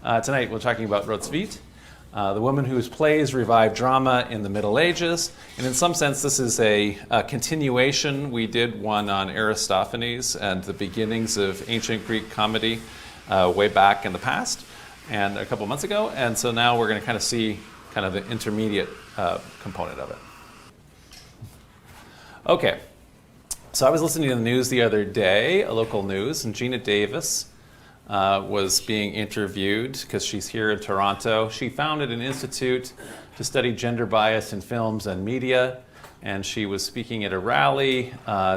Tonight we're talking about Hrotsvitha, the woman whose plays revived drama in the Middle Ages. And in some sense, this is a continuation. We did one on Aristophanes and the beginnings of ancient Greek comedy way back in the past and a couple months ago. And so now we're going to kind of see kind of the intermediate component of it. Okay. So I was listening to the news the other day, a local news, and Gina Davis was being interviewed because she's here in Toronto. She founded an institute to study gender bias in films and media, and she was speaking at a rally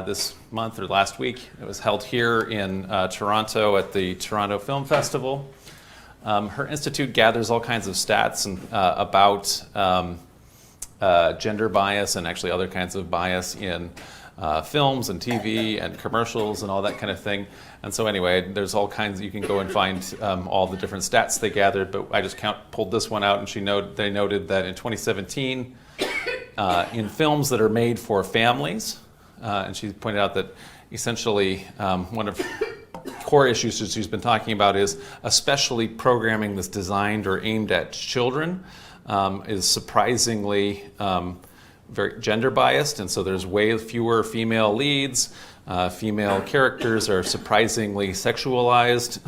this month or last week. It was held here in Toronto at the Toronto Film Festival. Her institute gathers all kinds of stats about gender bias and actually other kinds of bias in films and TV and commercials and all that kind of thing. And so anyway, there's all kinds, you can go and find all the different stats they gathered, but I just pulled this one out, and they noted that in 2017, in films that are made for families, and she pointed out that essentially one of the core issues that she's been talking about is especially programming that's designed or aimed at children is surprisingly very gender biased, and so there's way fewer female leads. Female characters are surprisingly sexualized,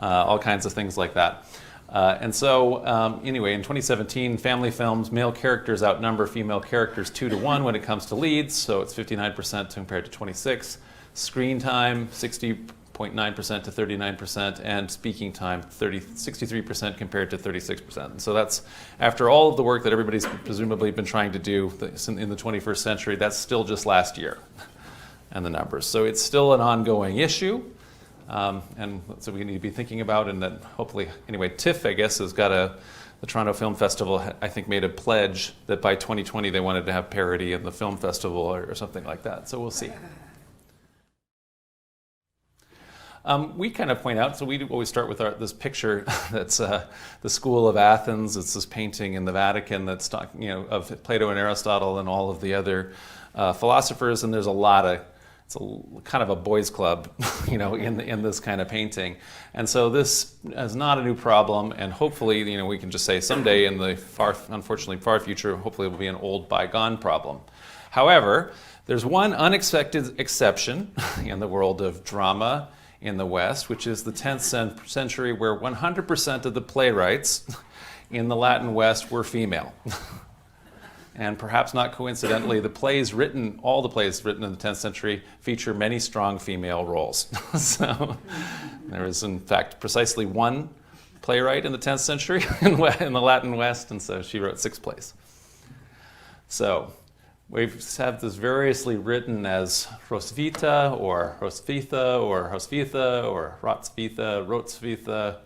all kinds of things like that. And so anyway, in 2017, family films, male characters outnumber female characters 2-1 when it comes to leads, so it's 59% compared to 26%. Screen time, 60.9% to 39%, and speaking time, 63% compared to 36%. And so that's, after all of the work that everybody's presumably been trying to do in the 21st century, that's still just last year, and the numbers. So it's still an ongoing issue, and so we need to be thinking about, and then hopefully, anyway, TIFF, I guess, has got the Toronto Film Festival, I think, made a pledge that by 2020 they wanted to have parity in the film festival or something like that, so we'll see. We kind of point out, so we always start with this picture that's the School of Athens. It's this painting in the Vatican that's talking, of Plato and Aristotle and all of the other philosophers, and there's a lot of, it's kind of a boys' club, in this kind of painting. And so this is not a new problem, and hopefully, we can just say someday in the unfortunately far future, hopefully it will be an old bygone problem. However, there's one unexpected exception in the world of drama in the West, which is the 10th century, where 100% of the playwrights in the Latin West were female. And perhaps not coincidentally, all the plays written in the 10th century feature many strong female roles. So there is, in fact, precisely one playwright in the 10th century in the Latin West, and so she wrote 6 plays. So we have this variously written as Hrotsvitha or Hrotsvitha or Hrotsvitha or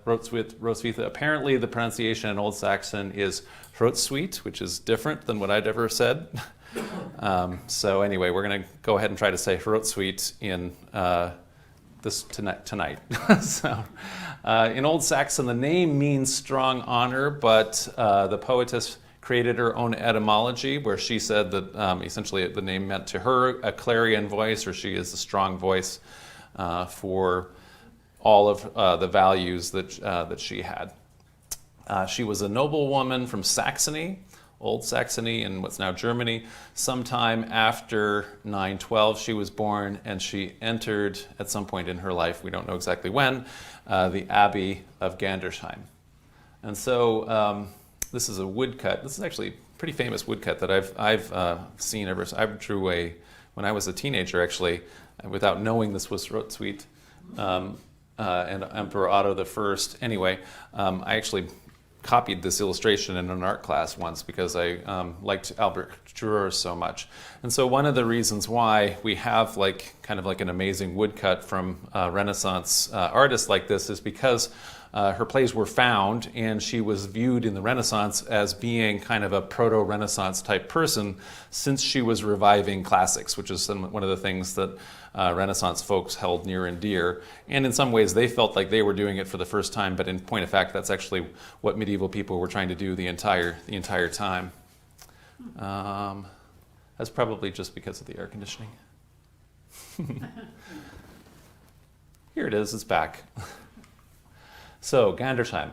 Hrotsvitha. Apparently the pronunciation in Old Saxon is Hrotsvit, which is different than what I'd ever said. So anyway, we're going to go ahead and try to say Hrotsvit in this tonight. So in Old Saxon, the name means strong honor, but the poetess created her own etymology, where she said that essentially the name meant to her a clarion voice, or she is a strong voice for all of the values that she had. She was a noblewoman from Saxony, Old Saxony in what's now Germany. Sometime after 912 she was born, and she entered at some point in her life, we don't know exactly when, the Abbey of Gandersheim. And so this is a woodcut. This is actually a pretty famous woodcut that I've seen ever. I drew when I was a teenager, actually, without knowing this was Hrotsvitha and Emperor Otto I. Anyway, I actually copied this illustration in an art class once because I liked Albert Dürer so much. And so one of the reasons why we have kind of like an amazing woodcut from Renaissance artists like this is because her plays were found, and she was viewed in the Renaissance as being kind of a proto-Renaissance type person, since she was reviving classics, which is one of the things that Renaissance folks held near and dear. And in some ways, they felt like they were doing it for the first time, but in point of fact, that's actually what medieval people were trying to do the entire time. That's probably just because of the air conditioning. Here it is, it's back. So, Gandersheim.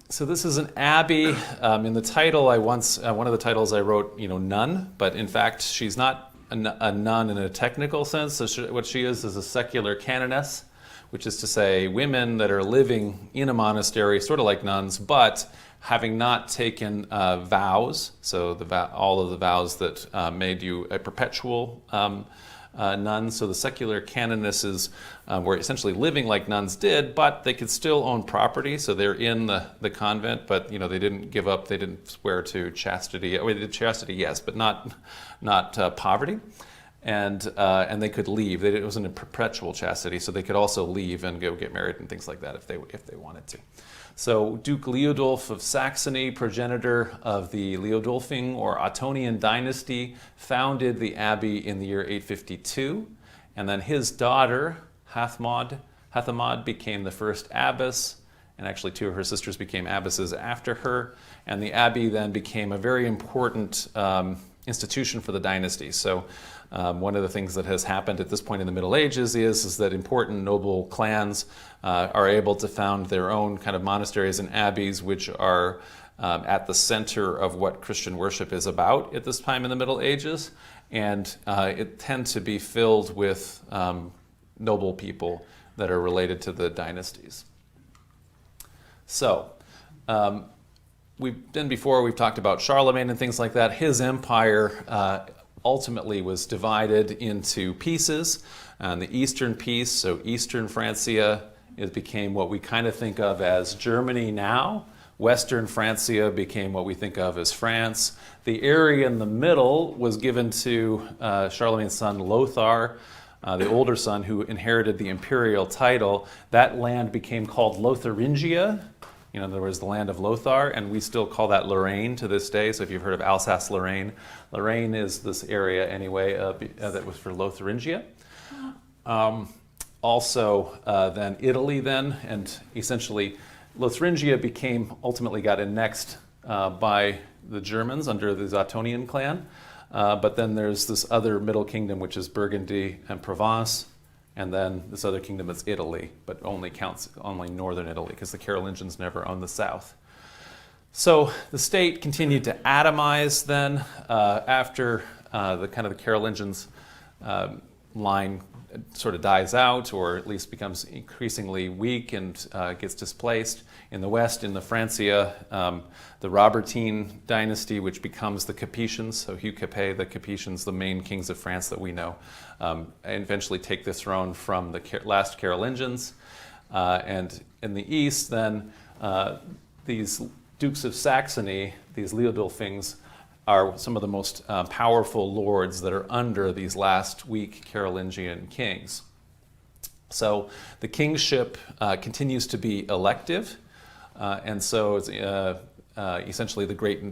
So this is an abbey. In the title, one of the titles I wrote, nun, but in fact she's not a nun in a technical sense. So what she is a secular canoness, which is to say women that are living in a monastery, sort of like nuns, but having not taken vows. So all of the vows that made you a perpetual nun. So the secular canonesses were essentially living like nuns did, but they could still own property. So they're in the convent, but they didn't give up. They didn't swear to chastity. Well, they did chastity, yes, but not poverty. And they could leave. It wasn't a perpetual chastity, so they could also leave and go get married and things like that if they wanted to. So Duke Leodulf of Saxony, progenitor of the Leodulfing or Ottonian dynasty, founded the abbey in the year 852. And then his daughter, Hathamad, became the first abbess, and actually two of her sisters became abbesses after her. And the abbey then became a very important institution for the dynasty. So one of the things that has happened at this point in the Middle Ages is that important noble clans are able to found their own kind of monasteries and abbeys, which are at the center of what Christian worship is about at this time in the Middle Ages. And it tends to be filled with noble people that are related to the dynasties. So, we've talked about Charlemagne and things like that. His empire ultimately was divided into pieces. The eastern piece, so Eastern Francia, it became what we kind of think of as Germany now. Western Francia became what we think of as France. The area in the middle was given to Charlemagne's son Lothar, the older son, who inherited the imperial title. That land became called Lotharingia. In other words, the land of Lothar, and we still call that Lorraine to this day. So if you've heard of Alsace-Lorraine, Lorraine is this area anyway that was for Lotharingia. Also, then Italy and essentially Lotharingia ultimately got annexed by the Germans under the Ottonian clan. But then there's this other middle kingdom, which is Burgundy and Provence. And then this other kingdom is Italy, but only counts northern Italy because the Carolingians never owned the south. So the state continued to atomize then after the Carolingians line sort of dies out, or at least becomes increasingly weak and gets displaced. In the west, in the Francia, the Robertine dynasty, which becomes the Capetians, so Hugh Capet, the Capetians, the main kings of France that we know, eventually take the throne from the last Carolingians. And in the east, then, these dukes of Saxony, these Leodulfings, are some of the most powerful lords that are under these last weak Carolingian kings. So the kingship continues to be elective, and so it's, essentially the great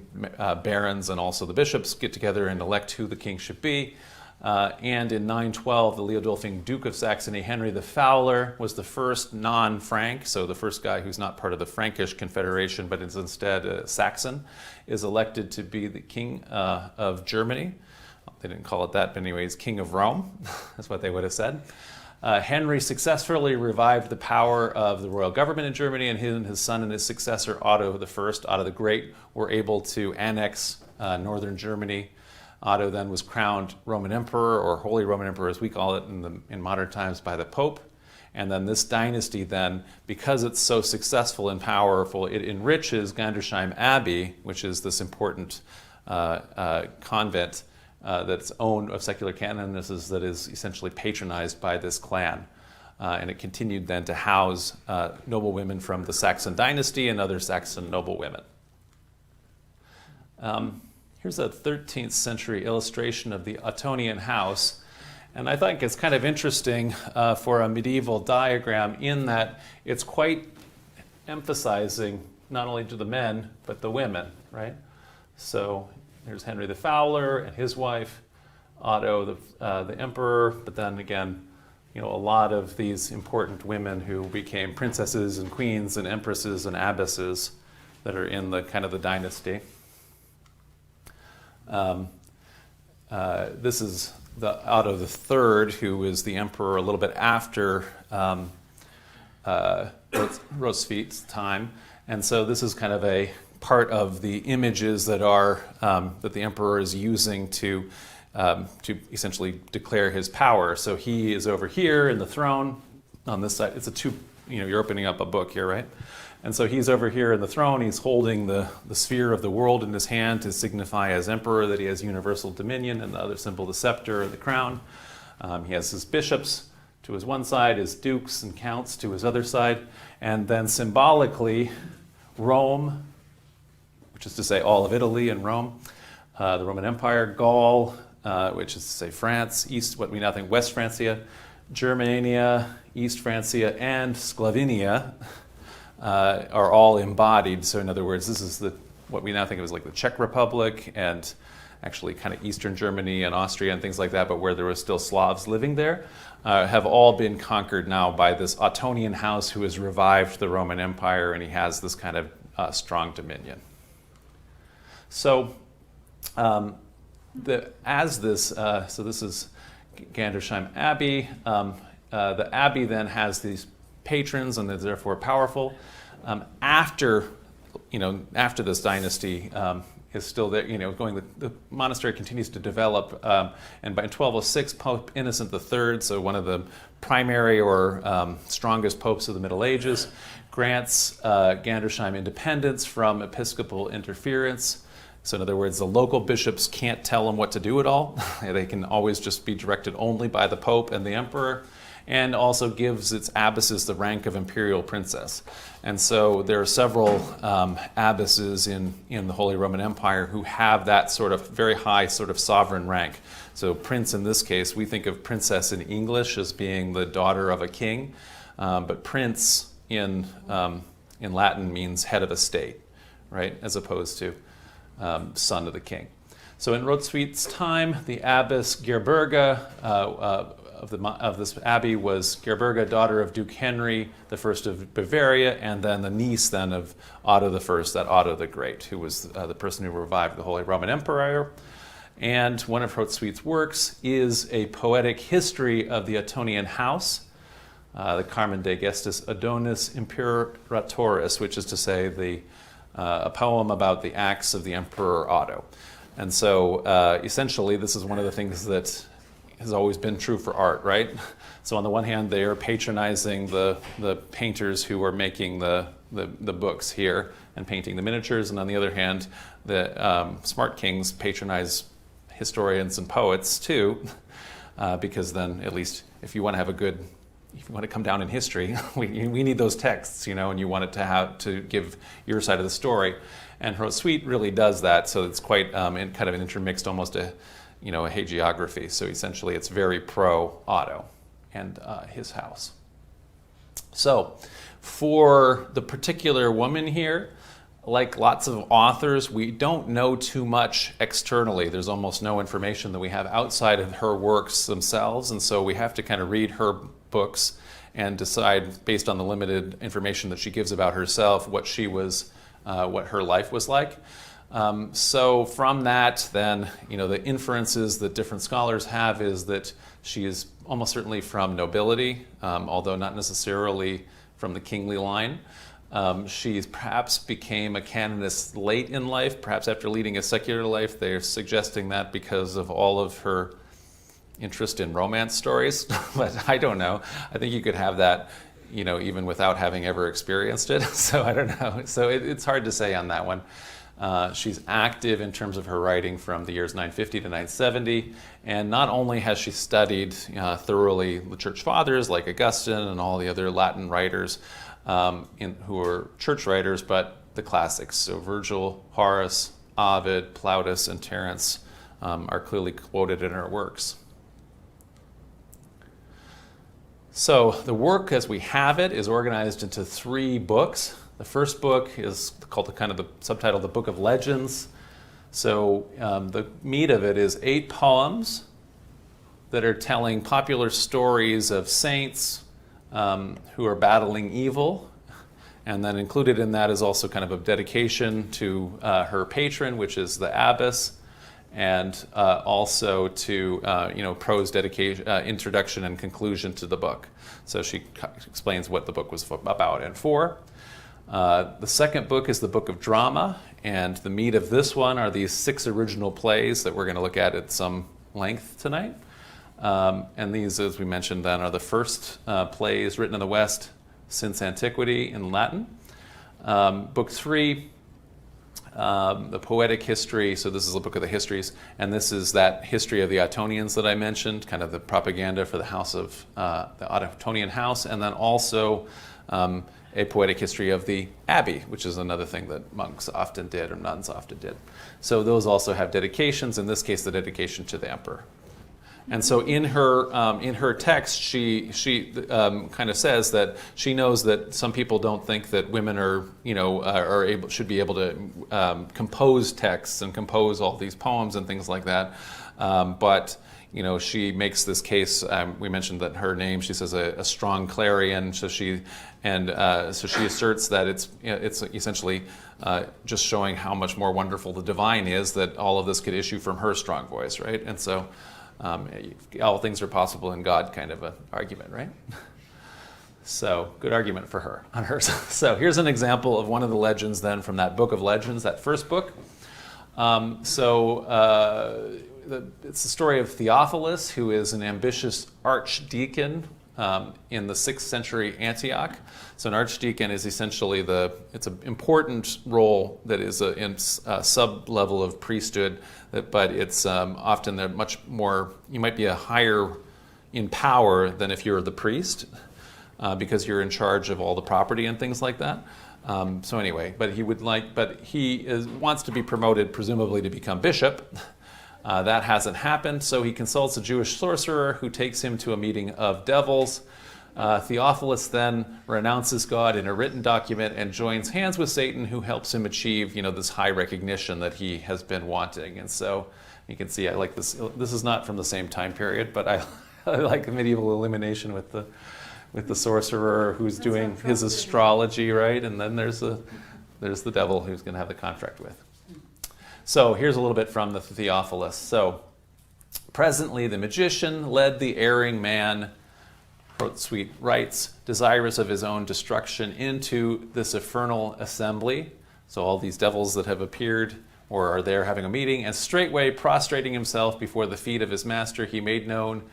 barons and also the bishops get together and elect who the king should be. And in 912, the Leodulfing Duke of Saxony, Henry the Fowler, was the first non-Frank, so the first guy who's not part of the Frankish Confederation, but is instead a Saxon, is elected to be the king of Germany. They didn't call it that, but anyways, king of Rome. That's what they would have said. Henry successfully revived the power of the royal government in Germany, and his son and his successor, Otto the Great, were able to annex northern Germany. Otto then was crowned Roman Emperor, or Holy Roman Emperor as we call it in modern times, by the Pope. And then this dynasty then, because it's so successful and powerful, it enriches Gandersheim Abbey, which is this important convent that's owned of secular canonesses that is essentially patronized by this clan. And it continued then to house noble women from the Saxon dynasty and other Saxon noble women. Here's a 13th century illustration of the Ottonian house. And I think it's kind of interesting for a medieval diagram in that it's quite emphasizing not only to the men, but the women, right? So there's Henry the Fowler and his wife, Otto the emperor, but then again, a lot of these important women who became princesses and queens and empresses and abbesses that are in the kind of the dynasty. This is Otto III, who was the emperor a little bit after Hrotsvitha's time. And so this is kind of a part of the images that are that the emperor is using to essentially declare his power. So he is over here in the throne on this side. It's a two, you're opening up a book here, right? And so he's over here in the throne. He's holding the sphere of the world in his hand to signify as emperor that he has universal dominion, and the other symbol, the scepter or the crown. He has his bishops to his one side, his dukes and counts to his other side, and then symbolically Rome, which is to say all of Italy and Rome, the Roman Empire, Gaul, which is to say France, East, what we now think West Francia, Germania, East Francia, and Sclavinia are all embodied. So in other words, this is what we now think of as like the Czech Republic and actually kind of Eastern Germany and Austria and things like that, but where there were still Slavs living there, have all been conquered now by this Ottonian house who has revived the Roman Empire, and he has this kind of strong dominion. So so this is Gandersheim Abbey. The abbey then has these patrons and is therefore powerful. After this dynasty is still there, the monastery continues to develop, and by 1206, Pope Innocent III, so one of the primary or strongest popes of the Middle Ages, grants Gandersheim independence from episcopal interference. So in other words, the local bishops can't tell them what to do at all. They can always just be directed only by the Pope and the Emperor, and also gives its abbesses the rank of imperial princess. And so there are several abbesses in the Holy Roman Empire who have that sort of very high sort of sovereign rank. So prince in this case, we think of princess in English as being the daughter of a king, but prince in Latin means head of a state, right, as opposed to son of the king. So in Hrotsvitha's time, the abbess Gerberga of this abbey was Gerberga, daughter of Duke Henry I of Bavaria, and then the niece then of Otto I, that Otto the Great, who was the person who revived the Holy Roman Empire. And one of Hrotsvitha's works is a poetic history of the Ottonian house, the Carmen de Gestis Adonis Imperatoris, which is to say a poem about the acts of the Emperor Otto. And so essentially this is one of the things that has always been true for art, right? So on the one hand, they are patronizing the painters who are making the books here and painting the miniatures, and on the other hand, the smart kings patronize historians and poets too, because then at least if you want to come down in history, we need those texts, and you want it to give your side of the story. And Hrotsvitha really does that, so it's quite kind of an intermixed, almost a hagiography. So essentially it's very pro-Otto and his house. So for the particular woman here, like lots of authors, we don't know too much externally. There's almost no information that we have outside of her works themselves, and so we have to kind of read her books and decide, based on the limited information that she gives about herself, what her life was like. So from that, then, the inferences that different scholars have is that she is almost certainly from nobility, although not necessarily from the kingly line. She perhaps became a canoness late in life, perhaps after leading a secular life. They're suggesting that because of all of her interest in romance stories, but I don't know. I think you could have that, even without having ever experienced it. So I don't know. So it's hard to say on that one. She's active in terms of her writing from the years 950 to 970, and not only has she studied thoroughly the church fathers like Augustine and all the other Latin writers who are church writers, but the classics. So Virgil, Horace, Ovid, Plautus, and Terence are clearly quoted in her works. So the work as we have it is organized into 3 books. The first book is called the subtitle, The Book of Legends. So the meat of it is 8 poems that are telling popular stories of saints who are battling evil. And then included in that is also kind of a dedication to her patron, which is the abbess, and also to prose dedication, introduction and conclusion to the book. So she explains what the book was about and for. The second book is the book of drama, and the meat of this one are these 6 original plays that we're going to look at some length tonight. And these, as we mentioned then, are the first plays written in the West since antiquity in Latin. Book 3, the poetic history, so this is a book of the histories, and this is that history of the Ottonians that I mentioned, kind of the propaganda for the house of the Ottonian house, and then also a poetic history of the abbey, which is another thing that monks often did or nuns often did. So those also have dedications, in this case the dedication to the emperor. And so in her text, she kind of says that she knows that some people don't think that women should be able to compose texts and compose all these poems and things like that. But she makes this case. We mentioned that her name. She says a strong clarion. So she asserts that it's essentially just showing how much more wonderful the divine is, that all of this could issue from her strong voice, right? And so. All things are possible in God kind of an argument, right? So good argument for her on hers. So here's an example of one of the legends then from that book of legends, that first book. It's the story of Theophilus, who is an ambitious archdeacon in the 6th century Antioch. So an archdeacon is essentially it's an important role that is in a sub-level of priesthood, but it's often they're much more, you might be a higher in power than if you're the priest, because you're in charge of all the property and things like that. So anyway, but he wants to be promoted presumably to become bishop. That hasn't happened, so he consults a Jewish sorcerer who takes him to a meeting of devils. Theophilus then renounces God in a written document and joins hands with Satan, who helps him achieve, this high recognition that he has been wanting. And so you can see, I like this. This is not from the same time period, but I like the medieval illumination with the sorcerer who's doing his astrology, right? And then there's the devil who's going to have the contract with. So here's a little bit from the Theophilus. So presently the magician led the erring man, Hrotsvitha writes, desirous of his own destruction, into this infernal assembly. So all these devils that have appeared or are there having a meeting, and straightway prostrating himself before the feet of his master, he made known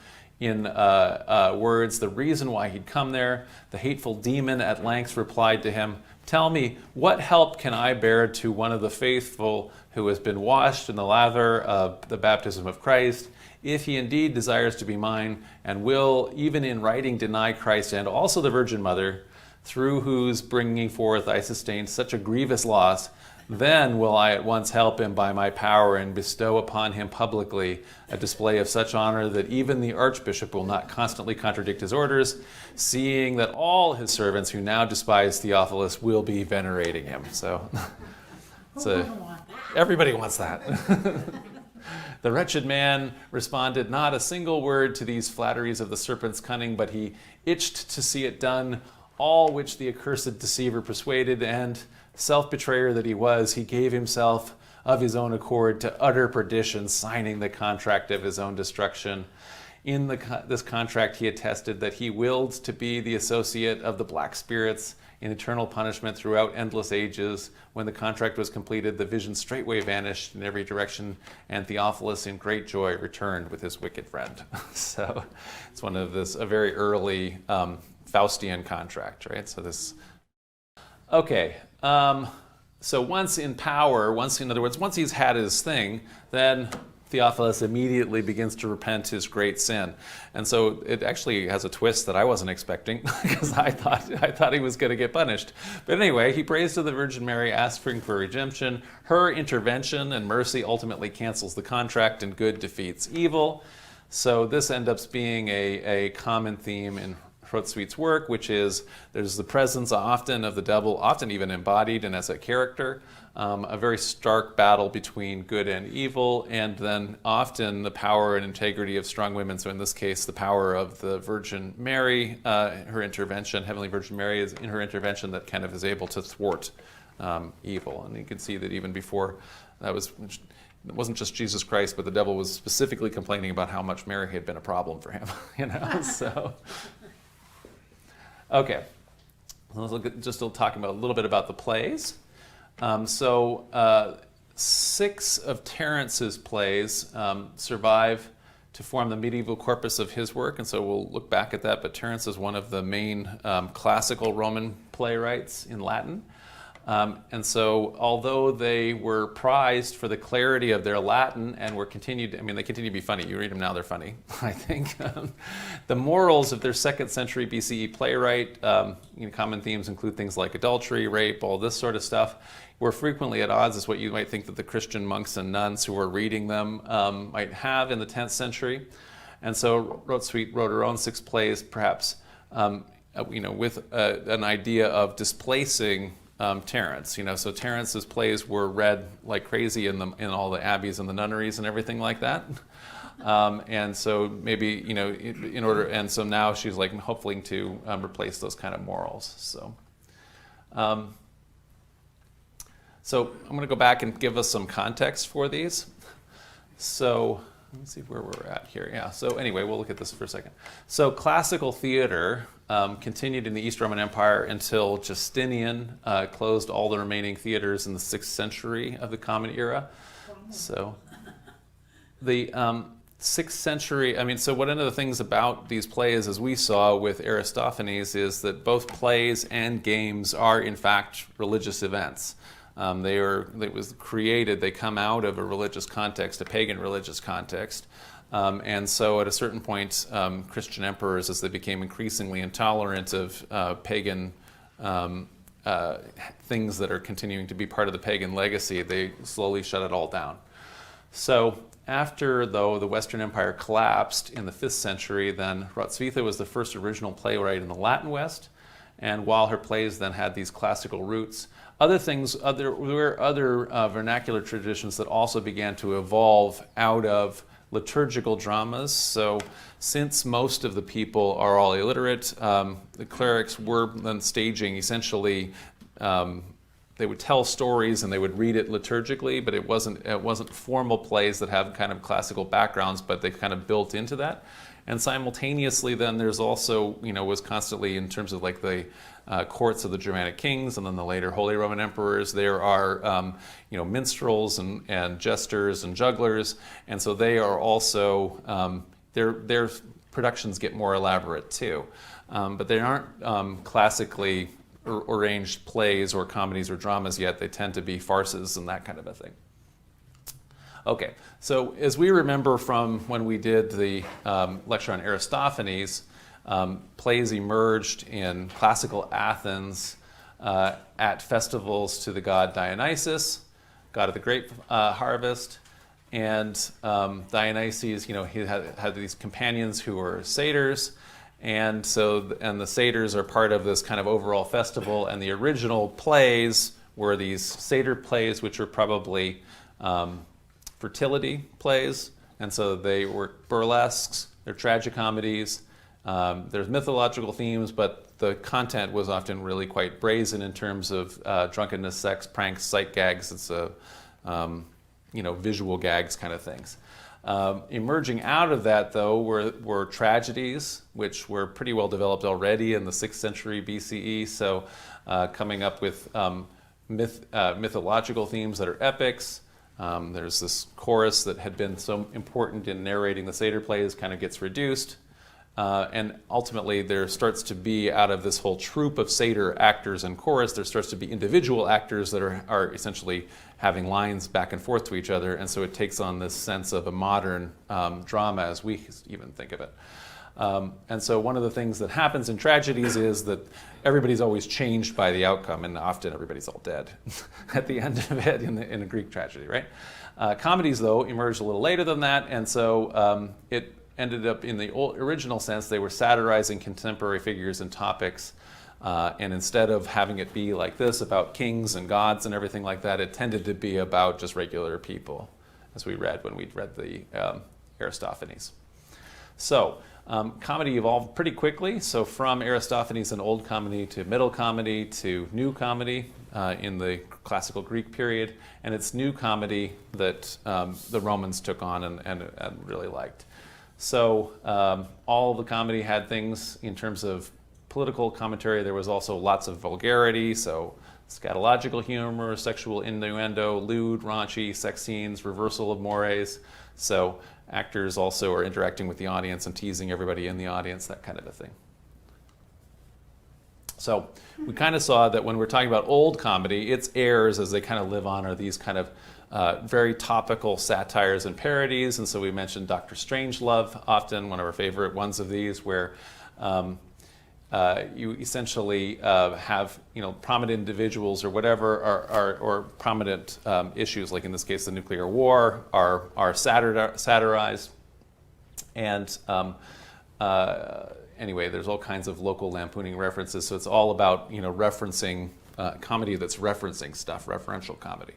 in words the reason why he'd come there. The hateful demon at length replied to him, "Tell me, what help can I bear to one of the faithful who has been washed in the lather of the baptism of Christ, if he indeed desires to be mine, and will even in writing deny Christ and also the Virgin Mother, through whose bringing forth I sustained such a grievous loss, then will I at once help him by my power and bestow upon him publicly a display of such honor that even the archbishop will not constantly contradict his orders, seeing that all his servants who now despise Theophilus will be venerating him." So everybody wants that. The wretched man responded not a single word to these flatteries of the serpent's cunning, but he itched to see it done, all which the accursed deceiver persuaded, and self-betrayer that he was, he gave himself of his own accord to utter perdition, signing the contract of his own destruction. In this contract he attested that he willed to be the associate of the black spirits in eternal punishment throughout endless ages. When the contract was completed, the vision straightway vanished in every direction, and Theophilus in great joy returned with his wicked friend. So it's a very early Faustian contract, right? Okay. So once in power, once he's had his thing, then Theophilus immediately begins to repent his great sin. And so it actually has a twist that I wasn't expecting, because I thought he was going to get punished. But anyway, he prays to the Virgin Mary, asking for redemption. Her intervention and mercy ultimately cancels the contract, and good defeats evil. So this ends up being a common theme in Hrotsvitha's work, which is there's the presence often of the devil, often even embodied and as a character, a very stark battle between good and evil, and then often the power and integrity of strong women. So in this case, the power of the Virgin Mary, her intervention, Heavenly Virgin Mary is in her intervention that kind of is able to thwart evil. And you can see that even before that it wasn't just Jesus Christ, but the devil was specifically complaining about how much Mary had been a problem for him. So. Okay, Let's look at just talking about a little bit about the plays. 6 of Terence's plays survive to form the medieval corpus of his work, and so we'll look back at that. But Terence is one of the main classical Roman playwrights in Latin. And so although they were prized for the clarity of their Latin and they continue to be funny. You read them now, they're funny, I think. The morals of their 2nd century BCE playwright, common themes include things like adultery, rape, all this sort of stuff, were frequently at odds as what you might think that the Christian monks and nuns who were reading them might have in the 10th century. And so Hrotsvitha wrote her own 6 plays, perhaps with an idea of displacing Terence. So Terence's plays were read like crazy in all the abbeys and the nunneries and everything like that. And so maybe so now she's like hoping to replace those kind of morals. So I'm going to go back and give us some context for these. So let me see where we're at here. Yeah, so anyway, we'll look at this for a second. So classical theater continued in the East Roman Empire until Justinian closed all the remaining theaters in the 6th century of the Common Era. So the 6th century, so one of the things about these plays, as we saw with Aristophanes, is that both plays and games are in fact religious events. They come out of a religious context, a pagan religious context. And so at a certain point, Christian emperors, as they became increasingly intolerant of pagan things that are continuing to be part of the pagan legacy, they slowly shut it all down. So after, though, the Western Empire collapsed in the 5th century, then Hrotsvitha was the first original playwright in the Latin West. And while her plays then had these classical roots, there were other vernacular traditions that also began to evolve out of liturgical dramas. So since most of the people are all illiterate, the clerics were then staging essentially, they would tell stories and they would read it liturgically, but it wasn't formal plays that have kind of classical backgrounds, but they kind of built into that. And simultaneously then there's also, was constantly in terms of like the courts of the Germanic kings and then the later Holy Roman emperors, there are, minstrels and jesters and jugglers. And so they are also, their productions get more elaborate too. But they aren't classically arranged plays or comedies or dramas yet. They tend to be farces and that kind of a thing. Okay, so as we remember from when we did the lecture on Aristophanes, plays emerged in classical Athens at festivals to the god Dionysus, god of the grape harvest, and Dionysus, he had these companions who were satyrs, and the satyrs are part of this kind of overall festival, and the original plays were these satyr plays, which were probably fertility plays, and so they were burlesques, they're tragicomedies, there's mythological themes, but the content was often really quite brazen in terms of drunkenness, sex, pranks, sight gags. It's visual gags kind of things. Emerging out of that, though, were tragedies, which were pretty well developed already in the 6th century BCE, so coming up with mythological themes that are epics. There's this chorus that had been so important in narrating the satyr plays kind of gets reduced. And ultimately there starts to be, out of this whole troupe of satyr actors and chorus, there starts to be individual actors that are essentially having lines back and forth to each other. And so it takes on this sense of a modern drama as we even think of it. And so one of the things that happens in tragedies is that everybody's always changed by the outcome, and often everybody's all dead at the end of it in a Greek tragedy, right? Comedies, though, emerged a little later than that, and so it ended up in the original sense, they were satirizing contemporary figures and topics, and instead of having it be like this about kings and gods and everything like that, it tended to be about just regular people, as we read when we read the Aristophanes. So comedy evolved pretty quickly. So from Aristophanes and Old Comedy to Middle Comedy to New Comedy in the classical Greek period, and it's New Comedy that the Romans took on and really liked. So all the comedy had things in terms of political commentary, there was also lots of vulgarity, so scatological humor, sexual innuendo, lewd, raunchy, sex scenes, reversal of mores. So actors also are interacting with the audience and teasing everybody in the audience, that kind of a thing. So we kind of saw that when we're talking about old comedy, its heirs as they kind of live on are these kind of very topical satires and parodies. And so we mentioned Dr. Strangelove, often one of our favorite ones of these, where you essentially have prominent individuals or whatever or prominent issues, like in this case the nuclear war, are satirized. And anyway, there's all kinds of local lampooning references, so it's all about referencing comedy that's referencing stuff, referential comedy.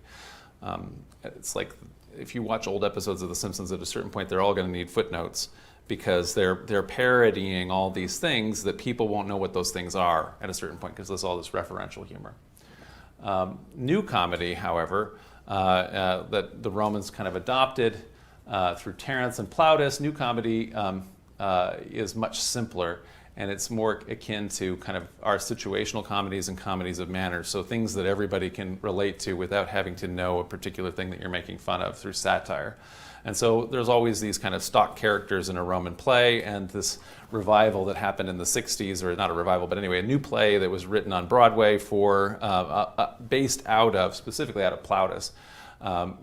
It's like if you watch old episodes of The Simpsons, at a certain point they're all going to need footnotes, because they're parodying all these things that people won't know what those things are at a certain point, because there's all this referential humor. New comedy, however, that the Romans kind of adopted through Terence and Plautus, new comedy is much simpler, and it's more akin to kind of our situational comedies and comedies of manners, so things that everybody can relate to without having to know a particular thing that you're making fun of through satire. And so there's always these kind of stock characters in a Roman play, and this revival that happened in the 60s, or not a revival, but anyway, a new play that was written on Broadway based specifically out of Plautus,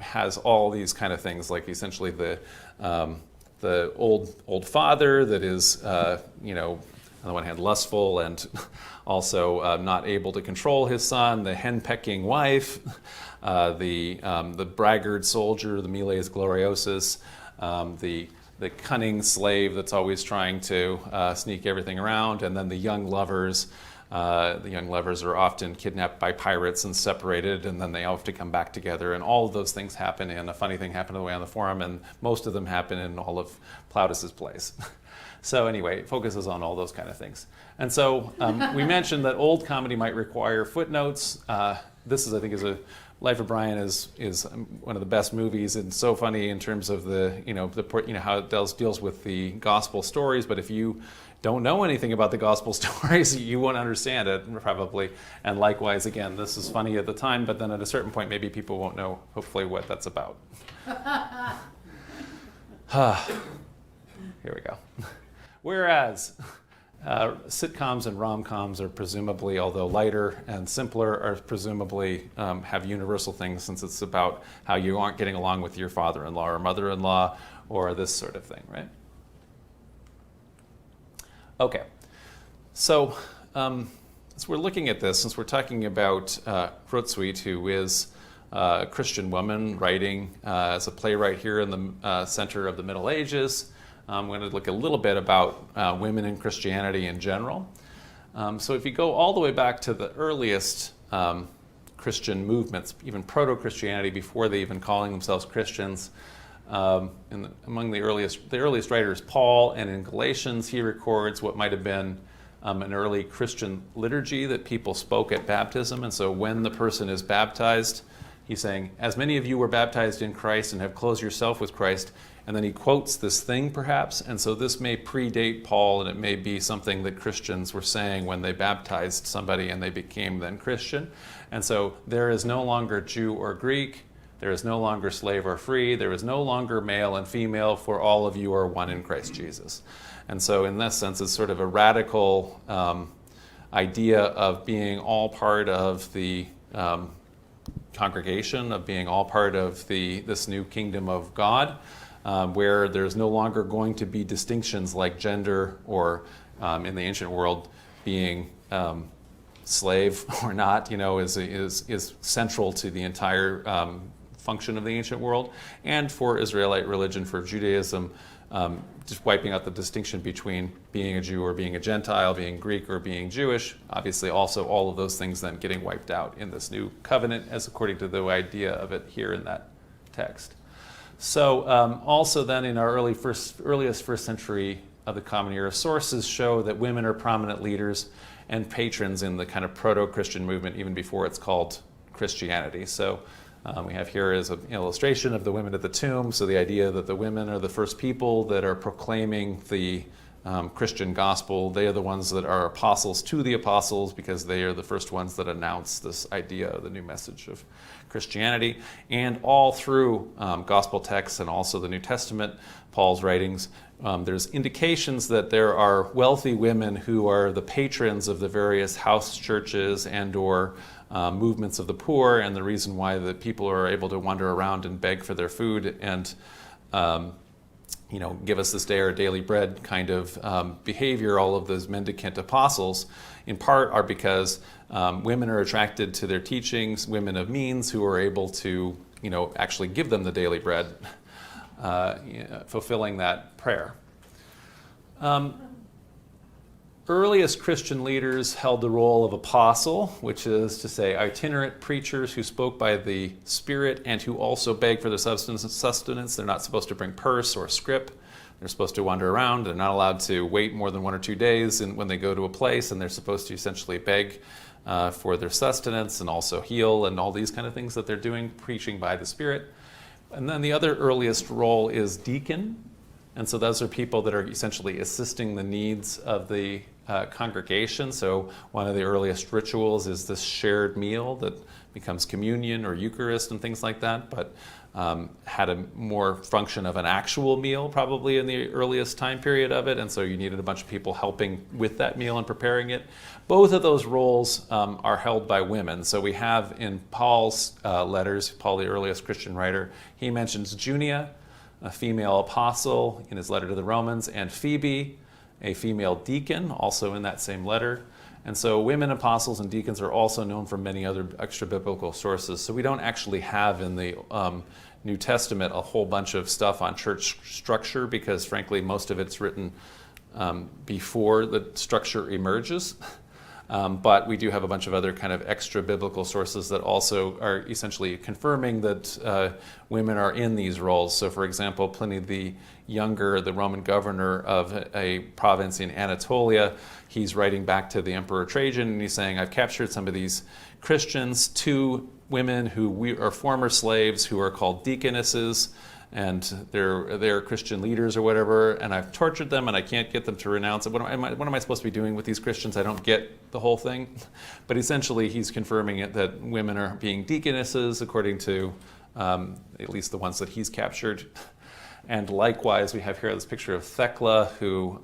has all these kind of things, like essentially the old father that is, on the one hand lustful and also not able to control his son, the henpecking wife, the braggart soldier, the miles gloriosus, the cunning slave that's always trying to sneak everything around, and then the young lovers. The young lovers are often kidnapped by pirates and separated, and then they all have to come back together, and all of those things happen. And a funny thing happened on the way on the forum, and most of them happen in all of Plautus's plays. So anyway, it focuses on all those kind of things. And so we mentioned that old comedy might require footnotes. This is, I think, Life of Brian is one of the best movies, and so funny in terms of how it deals with the gospel stories. But if you don't know anything about the gospel stories, you won't understand it probably. And likewise, again, this is funny at the time, but then at a certain point, maybe people won't know, hopefully, what that's about. Here we go. Whereas sitcoms and rom-coms are presumably, although lighter and simpler, are presumably have universal things, since it's about how you aren't getting along with your father-in-law or mother-in-law or this sort of thing, right? Okay, so as we're looking at this, since we're talking about Hrotsvitha, who is a Christian woman writing as a playwright here in the center of the Middle Ages, I'm going to look a little bit about women in Christianity in general. So if you go all the way back to the earliest Christian movements, even proto-Christianity, before they even calling themselves Christians, among the earliest writers, Paul, and in Galatians, he records what might have been an early Christian liturgy that people spoke at baptism. And so when the person is baptized, he's saying, "As many of you were baptized in Christ and have clothed yourself with Christ." And then he quotes this thing, perhaps. And so this may predate Paul, and it may be something that Christians were saying when they baptized somebody and they became then Christian. And so there is no longer Jew or Greek. There is no longer slave or free. There is no longer male and female, for all of you are one in Christ Jesus. And so in this sense, it's sort of a radical idea of being all part of the congregation, of being all part of this new kingdom of God, where there's no longer going to be distinctions like gender or, in the ancient world, being slave or not, is central to the entire function of the ancient world. And for Israelite religion, for Judaism, just wiping out the distinction between being a Jew or being a Gentile, being Greek or being Jewish. Obviously, also all of those things then getting wiped out in this new covenant, as according to the idea of it here in that text. So also then in our earliest first century of the Common Era, sources show that women are prominent leaders and patrons in the kind of proto-Christian movement, even before it's called Christianity. So we have here is an illustration of the women at the tomb. So the idea that the women are the first people that are proclaiming the Christian gospel. They are the ones that are apostles to the apostles because they are the first ones that announce this idea of the new message of Christianity. And all through gospel texts and also the New Testament, Paul's writings, there's indications that there are wealthy women who are the patrons of the various house churches and or movements of the poor, and the reason why the people are able to wander around and beg for their food and give us this day our daily bread kind of behavior. All of those mendicant apostles, in part, are because women are attracted to their teachings, women of means who are able to, actually give them the daily bread, fulfilling that prayer. Earliest Christian leaders held the role of apostle, which is to say itinerant preachers who spoke by the Spirit and who also begged for their sustenance. They're not supposed to bring purse or scrip. They're supposed to wander around. They're not allowed to wait more than 1 or 2 days when they go to a place, and they're supposed to essentially beg for their sustenance and also heal and all these kind of things that they're doing, preaching by the Spirit. And then the other earliest role is deacon. And so those are people that are essentially assisting the needs of the congregation. So one of the earliest rituals is this shared meal that becomes communion or Eucharist and things like that, but had a more function of an actual meal probably in the earliest time period of it. And so you needed a bunch of people helping with that meal and preparing it. Both of those roles are held by women. So we have in Paul's letters, Paul, the earliest Christian writer, he mentions Junia, a female apostle in his letter to the Romans, and Phoebe, a female deacon, also in that same letter. And so women apostles and deacons are also known from many other extra-biblical sources. So we don't actually have in the New Testament a whole bunch of stuff on church structure because, frankly, most of it's written before the structure emerges. But we do have a bunch of other kind of extra-biblical sources that also are essentially confirming that women are in these roles. So, for example, Pliny the Younger, the Roman governor of a province in Anatolia, he's writing back to the Emperor Trajan, and he's saying, I've captured some of these Christians, 2 women who are former slaves who are called deaconesses, and they're Christian leaders or whatever, and I've tortured them and I can't get them to renounce it. What am I supposed to be doing with these Christians? I don't get the whole thing. But essentially he's confirming it that women are being deaconesses according to at least the ones that he's captured. And likewise, we have here this picture of Thecla, who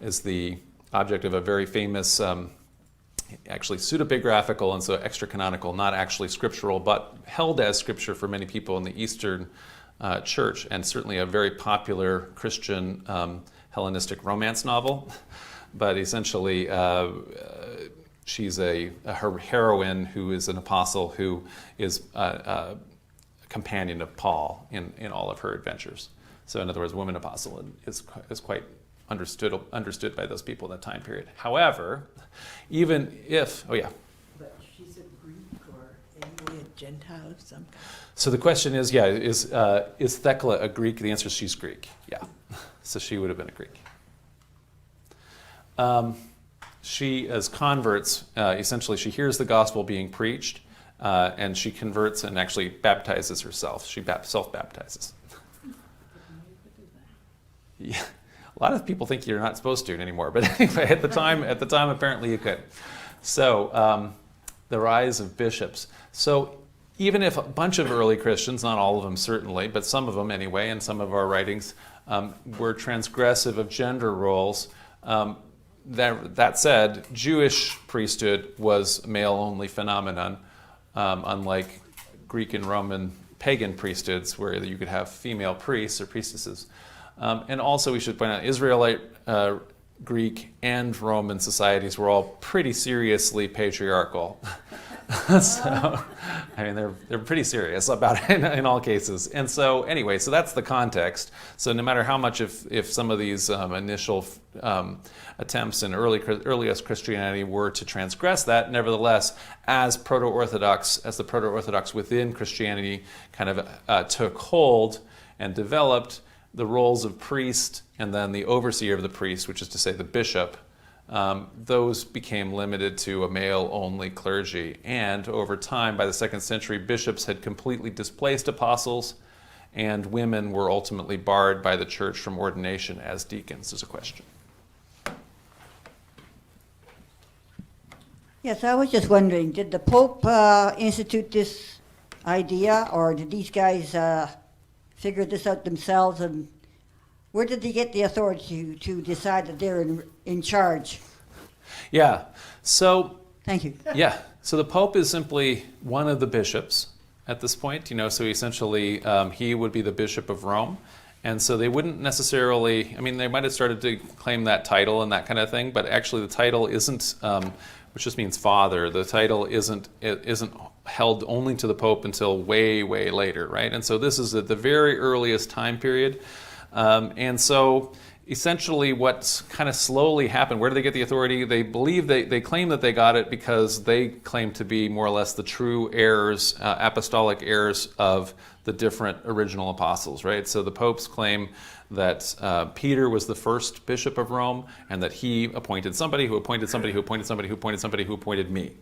is the object of a very famous, actually pseudepigraphical and so extra-canonical, not actually scriptural, but held as scripture for many people in the Eastern Church, and certainly a very popular Christian Hellenistic romance novel. But essentially, she's a heroine who is an apostle who is a companion of Paul in all of her adventures. So in other words, woman apostle is quite understood by those people in that time period. However, even if, But she's a Greek or anyway a Gentile of some kind. So the question is, is Thecla a Greek? The answer is she's Greek, yeah. So she would have been a Greek. She, as converts, essentially she hears the gospel being preached, and she converts and actually baptizes herself. She self-baptizes. Yeah. A lot of people think you're not supposed to anymore, but anyway, at the time apparently you could. So the rise of bishops. So even if a bunch of early Christians, not all of them certainly, but some of them anyway, in some of our writings, were transgressive of gender roles, that said, Jewish priesthood was a male-only phenomenon, unlike Greek and Roman pagan priesthoods where you could have female priests or priestesses. And also we should point out Israelite, Greek, and Roman societies were all pretty seriously patriarchal. So, I mean, they're pretty serious about it in all cases. And so, anyway, so that's the context. So no matter how much if some of these initial attempts in earliest Christianity were to transgress that, nevertheless, as the proto-Orthodox within Christianity kind of took hold and developed, the roles of priest and then the overseer of the priest, which is to say the bishop, those became limited to a male-only clergy. And over time, by the 2nd century, bishops had completely displaced apostles, and women were ultimately barred by the church from ordination as deacons, is a question. Yes, I was just wondering, did the Pope institute this idea, or did these guys figure this out themselves, and where did they get the authority to decide that they're in charge? Yeah, so... Thank you. Yeah, so the Pope is simply one of the bishops at this point, so essentially he would be the Bishop of Rome. And so they wouldn't necessarily, they might have started to claim that title and that kind of thing, but actually the title isn't, which just means father, the title isn't held only to the Pope until way, way later, right? And so this is at the very earliest time period. And so essentially what's kind of slowly happened, where do they get the authority? They believe, they claim that they got it because they claim to be more or less the true heirs, apostolic heirs of the different original apostles, right? So the popes claim that Peter was the first bishop of Rome, and that he appointed somebody who appointed somebody who appointed somebody who appointed somebody who appointed me.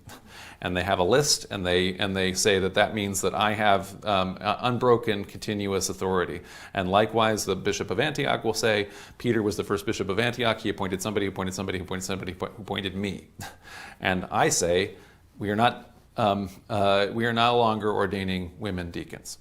And they have a list, and they say that means that I have unbroken, continuous authority. And likewise, the bishop of Antioch will say, Peter was the first bishop of Antioch. He appointed somebody who appointed somebody who appointed somebody who appointed me. And I say, we are no longer ordaining women deacons.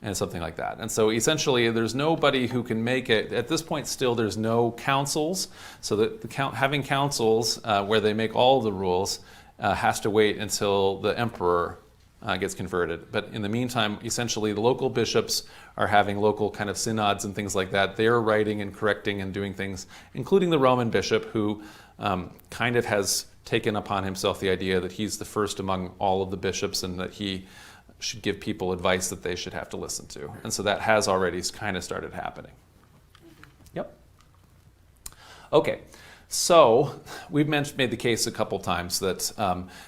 And something like that. And so essentially there's nobody who can make it. At this point still there's no councils, so that having councils where they make all the rules has to wait until the emperor gets converted. But in the meantime, essentially the local bishops are having local kind of synods and things like that. They're writing and correcting and doing things, including the Roman bishop, who kind of has taken upon himself the idea that he's the first among all of the bishops, and that he should give people advice that they should have to listen to. And so that has already kind of started happening. Yep. Okay, so we've made the case a couple times that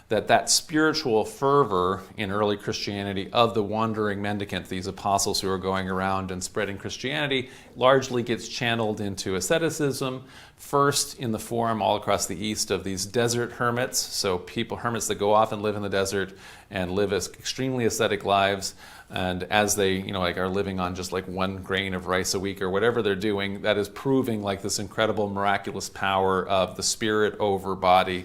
that spiritual fervor in early Christianity of the wandering mendicant, these apostles who are going around and spreading Christianity, largely gets channeled into asceticism, first in the form all across the East of these desert hermits, so hermits that go off and live in the desert and live as extremely ascetic lives, and as they are living on just like 1 grain of rice a week or whatever they're doing, that is proving like this incredible miraculous power of the spirit over body,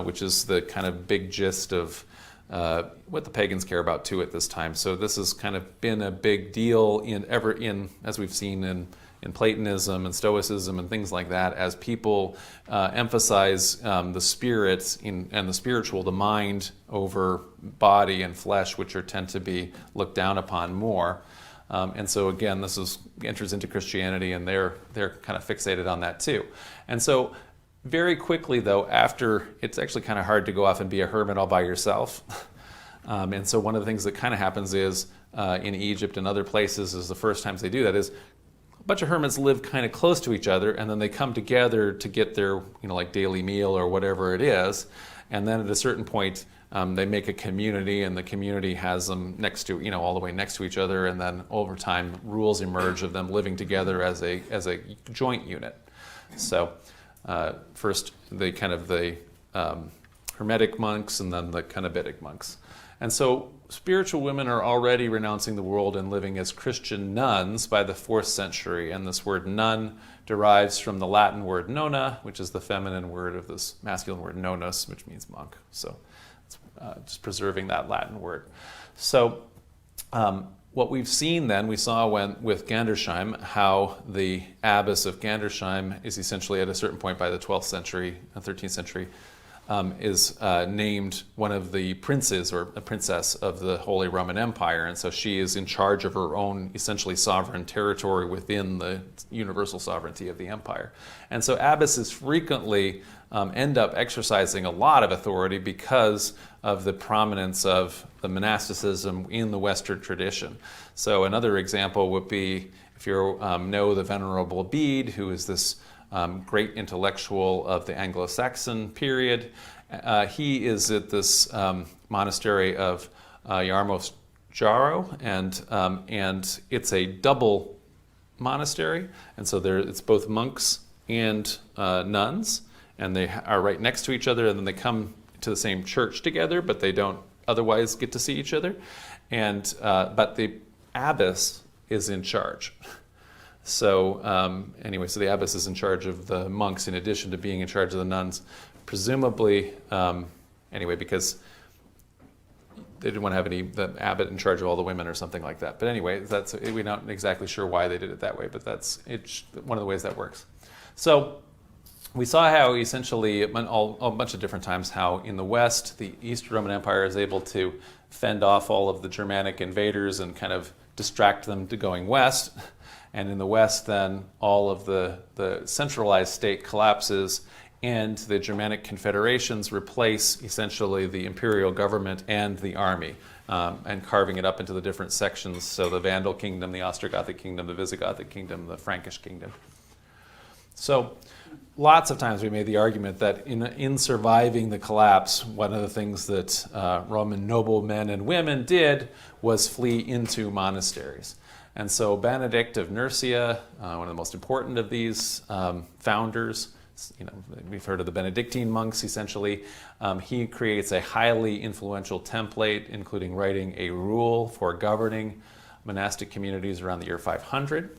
which is the kind of big gist of what the pagans care about too at this time. So this has kind of been a big deal as we've seen in Platonism and Stoicism and things like that, as people emphasize the spirit and the spiritual, the mind over body and flesh, which tend to be looked down upon more. And so again, this enters into Christianity, and they're kind of fixated on that too. And so very quickly, though, after, it's actually kind of hard to go off and be a hermit all by yourself. And so one of the things that kind of happens is in Egypt and other places, is the first times they do that is a bunch of hermits live kind of close to each other, and then they come together to get their like daily meal or whatever it is. And then at a certain point, they make a community, and the community has them next to, all the way next to each other. And then over time, rules emerge of them living together as a joint unit. So first the Hermetic monks, and then the Coenobitic monks. And so spiritual women are already renouncing the world and living as Christian nuns by the 4th century. And this word nun derives from the Latin word nona, which is the feminine word of this masculine word nonus, which means monk. So it's just preserving that Latin word. So what we've seen then, we saw with Gandersheim, how the abbess of Gandersheim is essentially at a certain point by the 12th century, 13th century, is named one of the princes or a princess of the Holy Roman Empire. And so she is in charge of her own essentially sovereign territory within the universal sovereignty of the empire. And so abbesses frequently end up exercising a lot of authority because of the prominence of the monasticism in the Western tradition. So another example would be, if you know the Venerable Bede, who is this great intellectual of the Anglo-Saxon period. He is at this monastery of Yarmos Jaro, and it's a double monastery, and so it's both monks and nuns, and they are right next to each other, and then they come to the same church together, but they don't otherwise get to see each other. And but the abbess is in charge. So anyway, so the abbess is in charge of the monks in addition to being in charge of the nuns, presumably, anyway, because they didn't want to have the abbot in charge of all the women or something like that. But anyway, we're not exactly sure why they did it that way, but that's one of the ways that works. So we saw how essentially, a bunch of different times, how in the West, the East Roman Empire is able to fend off all of the Germanic invaders and kind of distract them to going west. And in the West, then, all of the centralized state collapses, and the Germanic confederations replace essentially the imperial government and the army, and carving it up into the different sections. So the Vandal kingdom, the Ostrogothic kingdom, the Visigothic kingdom, the Frankish kingdom. So lots of times we made the argument that in surviving the collapse, one of the things that Roman noblemen and women did was flee into monasteries. And so Benedict of Nursia, one of the most important of these founders, we've heard of the Benedictine monks essentially. He creates a highly influential template, including writing a rule for governing monastic communities around the year 500.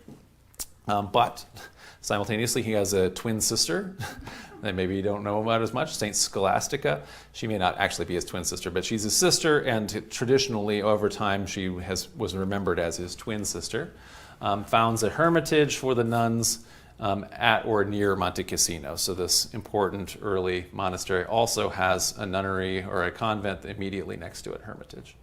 But simultaneously, he has a twin sister that maybe you don't know about as much, Saint Scholastica. She may not actually be his twin sister, but she's his sister, and traditionally, over time, she was remembered as his twin sister. Founds a hermitage for the nuns at or near Monte Cassino. So this important early monastery also has a nunnery or a convent immediately next to it, hermitage.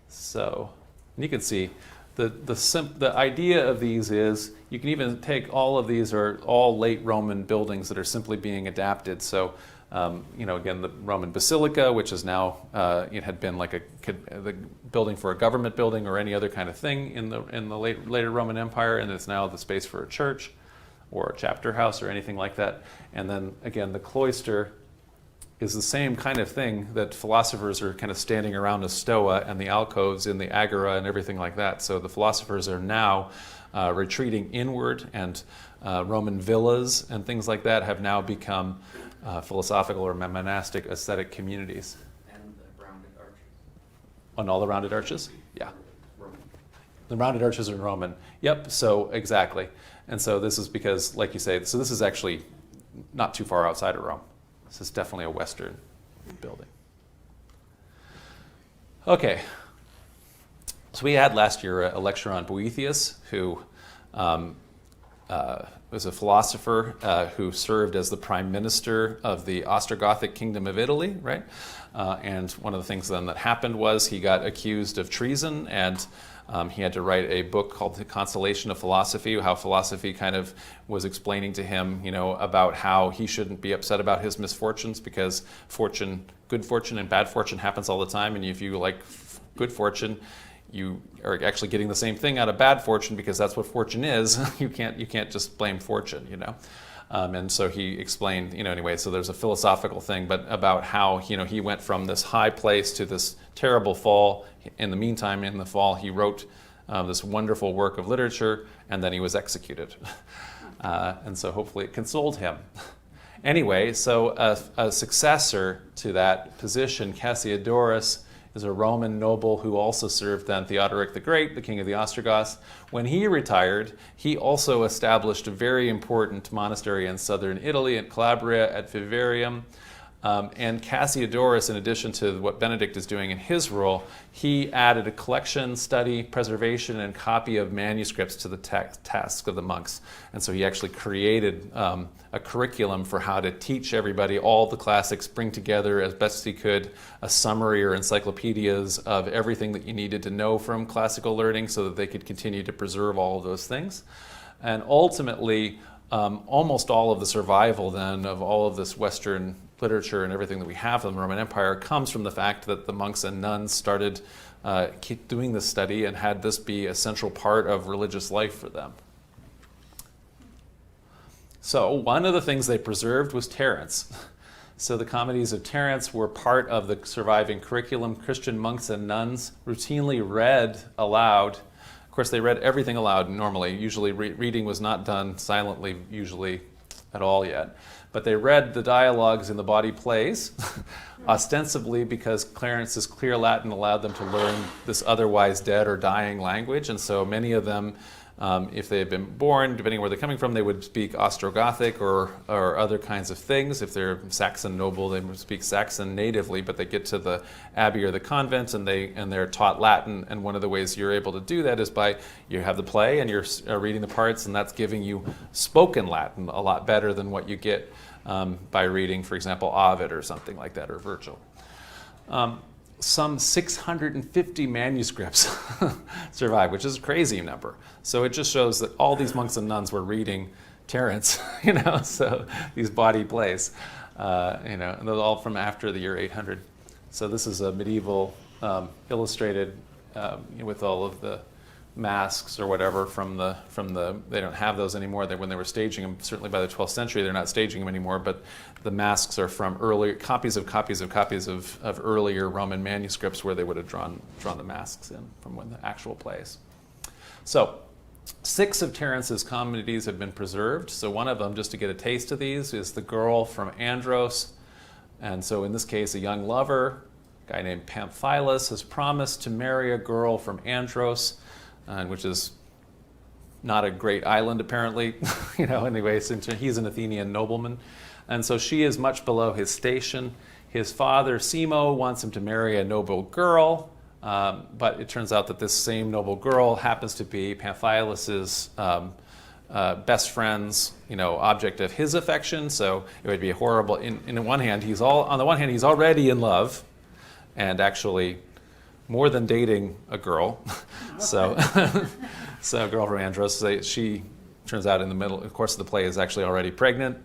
So, and you can see the idea of these is you can even take all of these are all late Roman buildings that are simply being adapted. So, again, the Roman Basilica, which is now it had been like the building for a government building or any other kind of thing in the later Roman Empire, and it's now the space for a church or a chapter house or anything like that. And then again, the cloister is the same kind of thing that philosophers are kind of standing around a stoa, and the alcoves in the agora and everything like that. So the philosophers are now retreating inward, and Roman villas and things like that have now become philosophical or monastic ascetic communities. And the rounded arches. On all the rounded arches? Yeah. Roman. The rounded arches are Roman. Yep, so exactly. And so this is because, like you say, so this is actually not too far outside of Rome. This is definitely a Western building. Okay. So we had last year a lecture on Boethius, who was a philosopher who served as the prime minister of the Ostrogothic kingdom of Italy, right? And one of the things then that happened was he got accused of treason, and he had to write a book called The Consolation of Philosophy, how philosophy kind of was explaining to him, about how he shouldn't be upset about his misfortunes, because good fortune and bad fortune happens all the time, and if you like good fortune, you are actually getting the same thing out of bad fortune, because that's what fortune is. You can't just blame fortune, And so he explained, anyway, so there's a philosophical thing, but about how, he went from this high place to this terrible fall. In the meantime, in the fall, he wrote this wonderful work of literature, and then he was executed. And so hopefully it consoled him. Anyway, so a successor to that position, Cassiodorus, is a Roman noble who also served then Theodoric the Great, the king of the Ostrogoths. When he retired, he also established a very important monastery in southern Italy, at Calabria, at Vivarium. And Cassiodorus, in addition to what Benedict is doing in his role, he added a collection, study, preservation, and copy of manuscripts to the tasks of the monks. And so he actually created a curriculum for how to teach everybody all the classics, bring together as best he could a summary or encyclopedias of everything that you needed to know from classical learning, so that they could continue to preserve all of those things. And ultimately, almost all of the survival then of all of this Western literature and everything that we have in the Roman Empire comes from the fact that the monks and nuns started keep doing this study and had this be a central part of religious life for them. So one of the things they preserved was Terence. So the comedies of Terence were part of the surviving curriculum. Christian monks and nuns routinely read aloud. Of course, they read everything aloud normally. Usually reading was not done silently, usually at all yet. But they read the dialogues in the body plays, ostensibly because Clarence's clear Latin allowed them to learn this otherwise dead or dying language. And so many of them, if they had been born, depending on where they're coming from, they would speak Ostrogothic or other kinds of things. If they're Saxon noble, they would speak Saxon natively, but they get to the abbey or the convent and they're taught Latin. And one of the ways you're able to do that is by you have the play and you're reading the parts, and that's giving you spoken Latin a lot better than what you get by reading, for example, Ovid or something like that, or Virgil. Some 650 manuscripts survive, which is a crazy number. So it just shows that all these monks and nuns were reading Terence, so these body plays, and they're all from after the year 800. So this is a medieval illustrated with all of the masks or whatever from the they don't have those anymore. When they were staging them, certainly by the 12th century, they're not staging them anymore, but the masks are from earlier copies of earlier Roman manuscripts where they would have drawn the masks in from when the actual plays. So 6 of Terence's comedies have been preserved. So one of them, just to get a taste of these, is The Girl from Andros. And so in this case, a young lover, a guy named Pamphilus, has promised to marry a girl from Andros, which is not a great island apparently, anyway, since he's an Athenian nobleman. And so she is much below his station. His father, Simo, wants him to marry a noble girl, but it turns out that this same noble girl happens to be Pamphilus's best friend's, object of his affection. So it would be horrible. On the one hand, he's already in love, and actually more than dating a girl. So a girl from Andros, she turns out in the middle, of course, the play is actually already pregnant,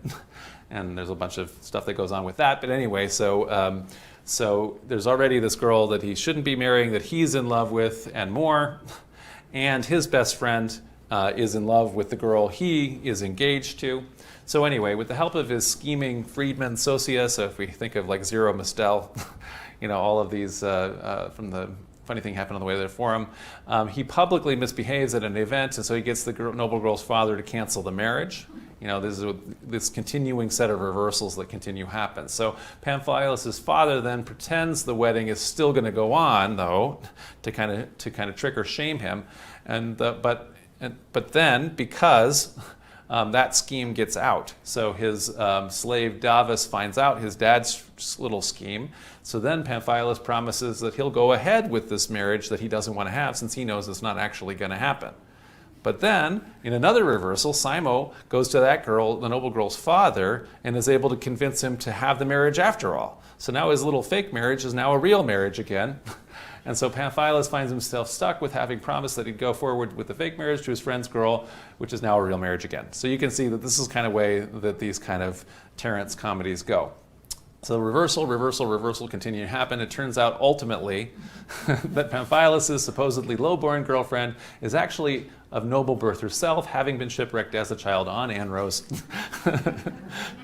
and there's a bunch of stuff that goes on with that. But anyway, so there's already this girl that he shouldn't be marrying that he's in love with and more, and his best friend is in love with the girl he is engaged to. So anyway, with the help of his scheming freedman Sosia, so if we think of like Zero Mistel, all of these from the funny thing happened on the way to the forum, he publicly misbehaves at an event, and so he gets the noble girl's father to cancel the marriage. This continuing set of reversals that continue happen. So Pamphilus's father then pretends the wedding is still going to go on, though, to kind of trick or shame him, but then because that scheme gets out. So his slave Davus finds out his dad's little scheme. So then Pamphilus promises that he'll go ahead with this marriage that he doesn't want to have, since he knows it's not actually going to happen. But then, in another reversal, Simo goes to that girl, the noble girl's father, and is able to convince him to have the marriage after all. So now his little fake marriage is now a real marriage again. And so Pamphilus finds himself stuck with having promised that he'd go forward with the fake marriage to his friend's girl, which is now a real marriage again. So you can see that this is kind of way that these kind of Terence comedies go. So reversal continue to happen. It turns out ultimately that Pamphilus' supposedly low-born girlfriend is actually of noble birth herself, having been shipwrecked as a child on Andros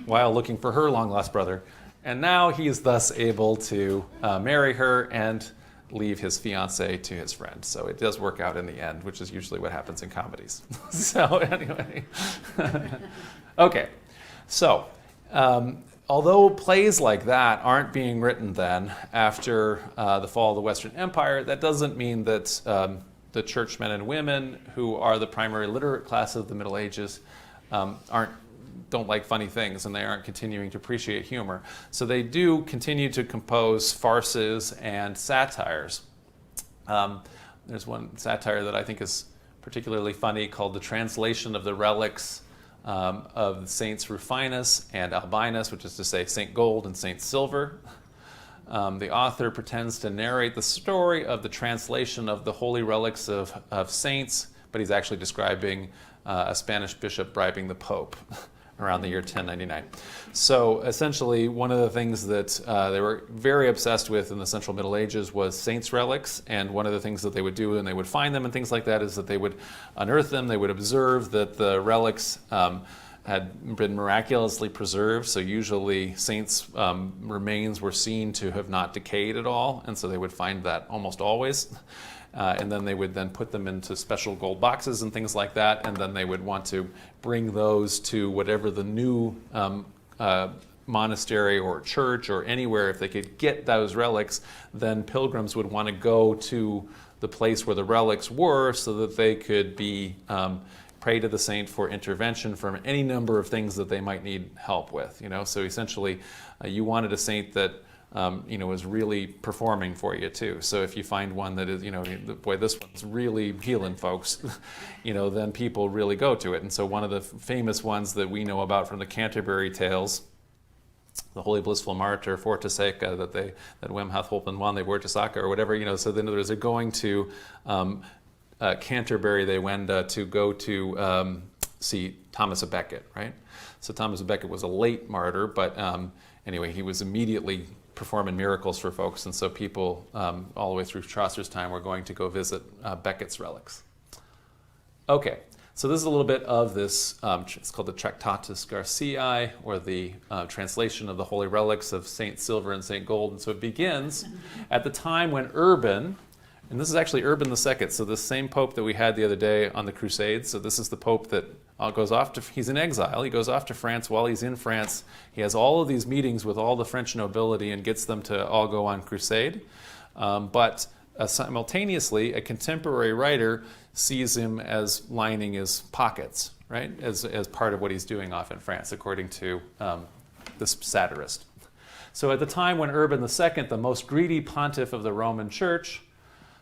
while looking for her long-lost brother. And now he's thus able to marry her and leave his fiancée to his friend. So it does work out in the end, which is usually what happens in comedies. So anyway. Okay. So although plays like that aren't being written then after the fall of the Western Empire, that doesn't mean that the churchmen and women, who are the primary literate class of the Middle Ages, don't like funny things, and they aren't continuing to appreciate humor. So they do continue to compose farces and satires. There's one satire that I think is particularly funny called The Translation of the Relics of the Saints Rufinus and Albinus, which is to say Saint Gold and Saint Silver. The author pretends to narrate the story of the translation of the holy relics of saints, but he's actually describing a Spanish bishop bribing the Pope around the year 1099. So essentially, one of the things that they were very obsessed with in the Central Middle Ages was saints' relics, and one of the things that they would do when they would find them and things like that is that they would unearth them, they would observe that the relics had been miraculously preserved. So usually saints' remains were seen to have not decayed at all, and so they would find that almost always. And then they would then put them into special gold boxes and things like that, and then they would want to bring those to whatever the new monastery or church or anywhere. If they could get those relics, then pilgrims would want to go to the place where the relics were so that they could be pray to the saint for intervention from any number of things that they might need help with. So essentially, you wanted a saint that was really performing for you too. So if you find one that is, boy, this one's really healing folks, then people really go to it. And so one of the famous ones that we know about from the Canterbury Tales, the Holy Blissful Martyr, Fortaseca, that Wem hath holpen one, they were to Saka or whatever, so then there's a going to Canterbury, they went to go to see Thomas of Becket, right? So Thomas of Becket was a late martyr, but anyway, he was immediately performing miracles for folks, and so people all the way through Chaucer's time were going to go visit Becket's relics. Okay, so this is a little bit of this, it's called the Tractatus Garciae, or the translation of the holy relics of Saint Silver and Saint Gold. And so it begins at the time when Urban, and this is actually Urban II, so the same pope that we had the other day on the Crusades. So this is the pope that goes off to, he's in exile, he goes off to France. While he's in France, he has all of these meetings with all the French nobility and gets them to all go on crusade. But simultaneously, a contemporary writer sees him as lining his pockets, right, as part of what he's doing off in France, according to this satirist. So at the time when Urban II, the most greedy pontiff of the Roman Church,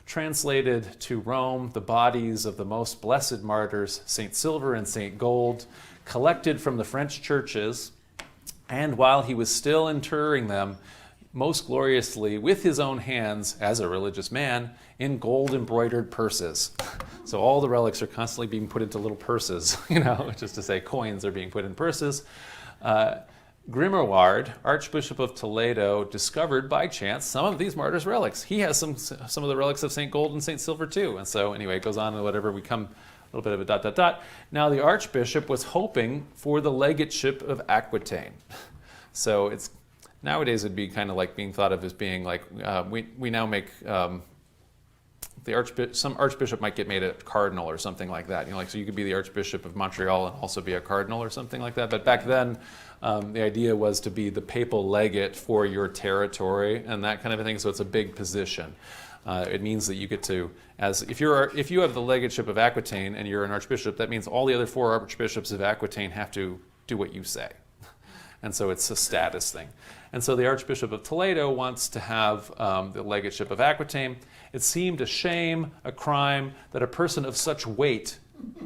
translated to Rome the bodies of the most blessed martyrs, Saint Silver and Saint Gold, collected from the French churches, and while he was still interring them, most gloriously with his own hands, as a religious man, in gold-embroidered purses. So all the relics are constantly being put into little purses, just to say coins are being put in purses. Grimoire, Archbishop of Toledo, discovered by chance some of these martyrs' relics. He has some of the relics of St. Gold and St. Silver too. And so anyway, it goes on and whatever, we come a little bit of a ... Now the Archbishop was hoping for the legateship of Aquitaine. So it's nowadays it'd be kind of like being thought of as being like, we now make, some archbishop might get made a cardinal or something like that. So you could be the Archbishop of Montreal and also be a cardinal or something like that. But back then, the idea was to be the papal legate for your territory and that kind of a thing. So it's a big position. It means that you get to, if you have the legateship of Aquitaine and you're an archbishop, that means all the other 4 archbishops of Aquitaine have to do what you say. And so it's a status thing. And so the Archbishop of Toledo wants to have the legateship of Aquitaine. It seemed a shame, a crime, that a person of such weight,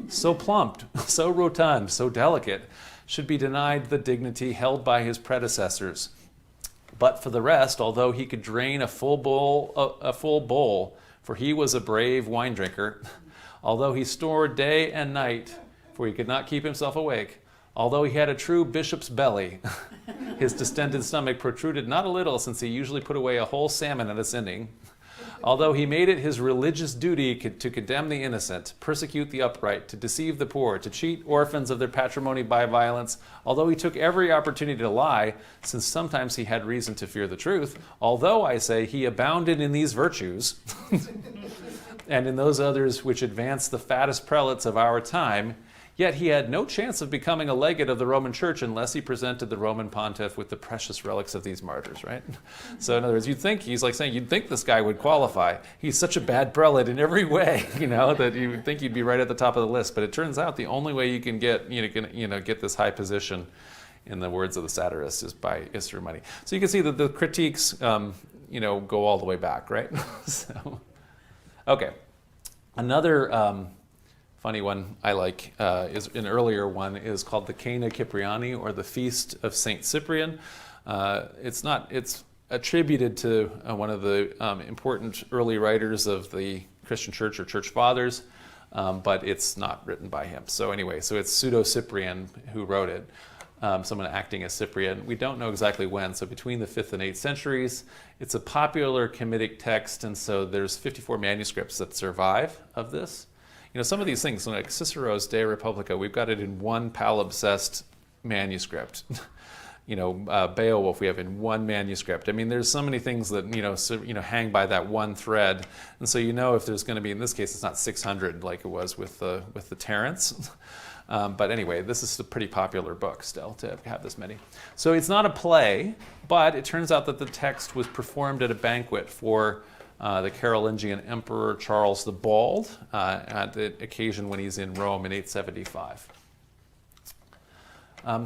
so plump, so rotund, so delicate, should be denied the dignity held by his predecessors. But for the rest, although he could drain a full bowl, for he was a brave wine drinker, although he stored day and night, for he could not keep himself awake, although he had a true bishop's belly, his distended stomach protruded not a little, since he usually put away a whole salmon at a sitting. Although he made it his religious duty to condemn the innocent, persecute the upright, to deceive the poor, to cheat orphans of their patrimony by violence, although he took every opportunity to lie, since sometimes he had reason to fear the truth, although, I say, he abounded in these virtues, and in those others which advance the fattest prelates of our time, yet he had no chance of becoming a legate of the Roman Church unless he presented the Roman pontiff with the precious relics of these martyrs, right? So in other words, you'd think this guy would qualify. He's such a bad prelate in every way, that you would think he'd be right at the top of the list. But it turns out the only way you can get, get this high position, in the words of the satirist, is through money. So you can see that the critiques, go all the way back, right? So, okay. Another funny one I like is an earlier one is called the Cena Cypriani, or the Feast of Saint Cyprian. It's attributed to one of the important early writers of the Christian Church or Church Fathers, but it's not written by him. So anyway, it's Pseudo-Cyprian who wrote it, someone acting as Cyprian. We don't know exactly when, so between the 5th and 8th centuries. It's a popular comedic text, and so there's 54 manuscripts that survive of this. some of these things, like Cicero's De Republica, we've got it in one palimpsest manuscript. Beowulf we have in one manuscript. I mean, there's so many things that hang by that one thread, and so if there's going to be, in this case, it's not 600 like it was with the Terence. But anyway, this is a pretty popular book still to have this many. So it's not a play, but it turns out that the text was performed at a banquet for the Carolingian Emperor Charles the Bald at the occasion when he's in Rome in 875.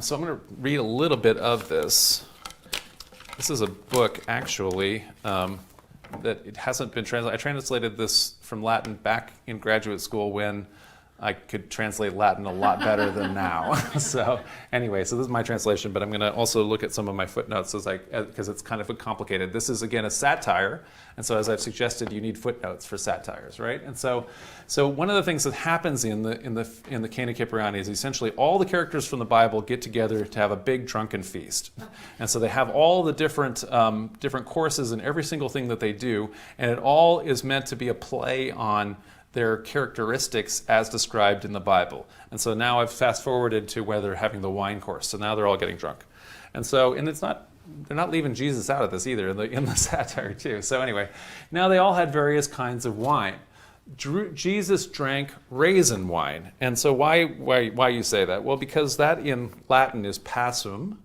So I'm going to read a little bit of this. This is a book, actually, that it hasn't been translated. I translated this from Latin back in graduate school when I could translate Latin a lot better than now. So anyway, so this is my translation, but I'm going to also look at some of my footnotes because it's kind of complicated. This is, again, a satire, and so as I've suggested, you need footnotes for satires, right? And so one of the things that happens in the Cena Cypriani is essentially all the characters from the Bible get together to have a big drunken feast, and so they have all the different courses and every single thing that they do, and it all is meant to be a play on their characteristics as described in the Bible. And so now I've fast forwarded to where they're having the wine course. So now they're all getting drunk. And they're not leaving Jesus out of this either in the satire too. So anyway, now they all had various kinds of wine. Jesus drank raisin wine. And so why you say that? Well, because that in Latin is passum,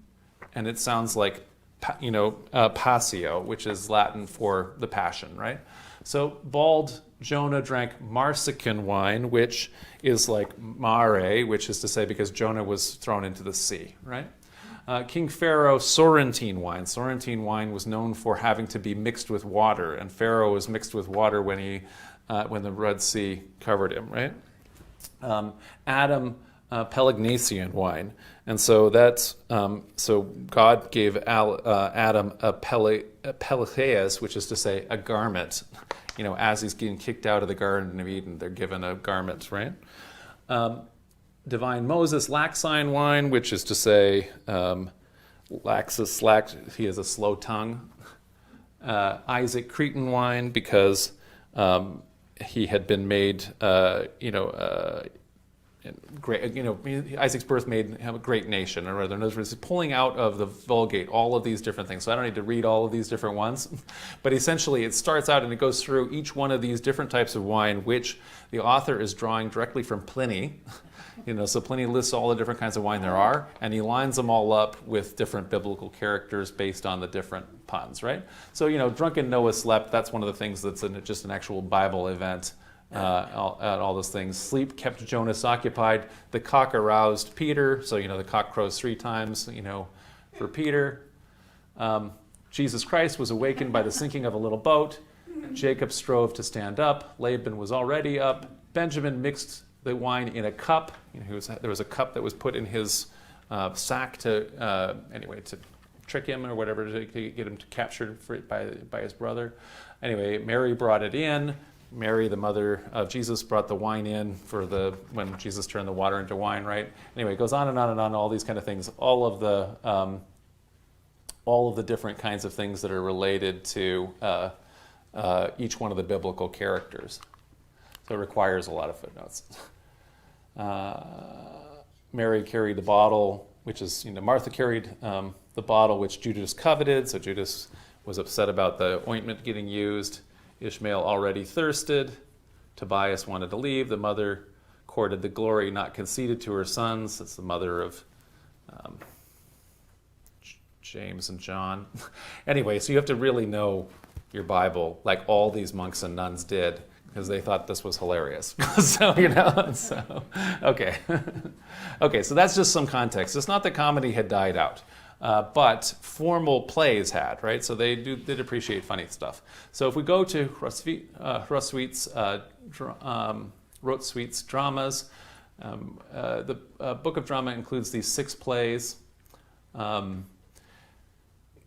and it sounds like passio, which is Latin for the passion, right? So bald Jonah drank Marsican wine, which is like mare, which is to say because Jonah was thrown into the sea, right? King Pharaoh, Sorrentine wine. Sorrentine wine was known for having to be mixed with water, and Pharaoh was mixed with water when the Red Sea covered him, right? Adam, Pelagnacian wine, and so that's so God gave Adam a pelecheas, which is to say a garment. As he's getting kicked out of the Garden of Eden, they're given a garment, right? Divine Moses, Laxine wine, which is to say, Laxus, he has a slow tongue. Isaac, Cretan wine, because he had been made, great. Isaac's birth made him a great nation, or rather, in other words, he's pulling out of the Vulgate all of these different things. So I don't need to read all of these different ones, but essentially it starts out and it goes through each one of these different types of wine, which the author is drawing directly from Pliny. So Pliny lists all the different kinds of wine there are, and he lines them all up with different biblical characters based on the different puns, right? So, drunken Noah slept, that's one of the things that's just an actual Bible event. All those things. Sleep kept Jonas occupied. The cock aroused Peter. So, the cock crows 3 times, for Peter. Jesus Christ was awakened by the sinking of a little boat. Jacob strove to stand up. Laban was already up. Benjamin mixed the wine in a cup. There was a cup that was put in his sack to trick him or whatever, to get him captured by his brother. Anyway, Mary brought it in. Mary, the mother of Jesus, brought the wine in when Jesus turned the water into wine, right? Anyway, it goes on and on and on, all these kind of things. All of the different kinds of things that are related to each one of the biblical characters. So it requires a lot of footnotes. Mary carried the bottle, which is, Martha carried the bottle which Judas coveted. So Judas was upset about the ointment getting used. Ishmael already thirsted. Tobias wanted to leave. The mother courted the glory not conceded to her sons. That's the mother of James and John. Anyway, so you have to really know your Bible, like all these monks and nuns did, because they thought this was hilarious. Okay. Okay, so that's just some context. It's not that comedy had died out. But formal plays had, right? So they did appreciate funny stuff. So if we go to Hrotsvit's dramas, the book of drama includes these 6 plays.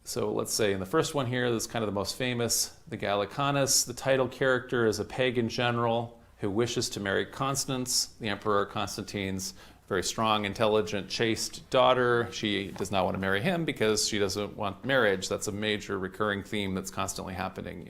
So let's say in the first one here, this is kind of the most famous, the Gallicanus. The title character is a pagan general who wishes to marry Constance, the Emperor Constantine's very strong, intelligent, chaste daughter. She does not want to marry him because she doesn't want marriage. That's a major recurring theme that's constantly happening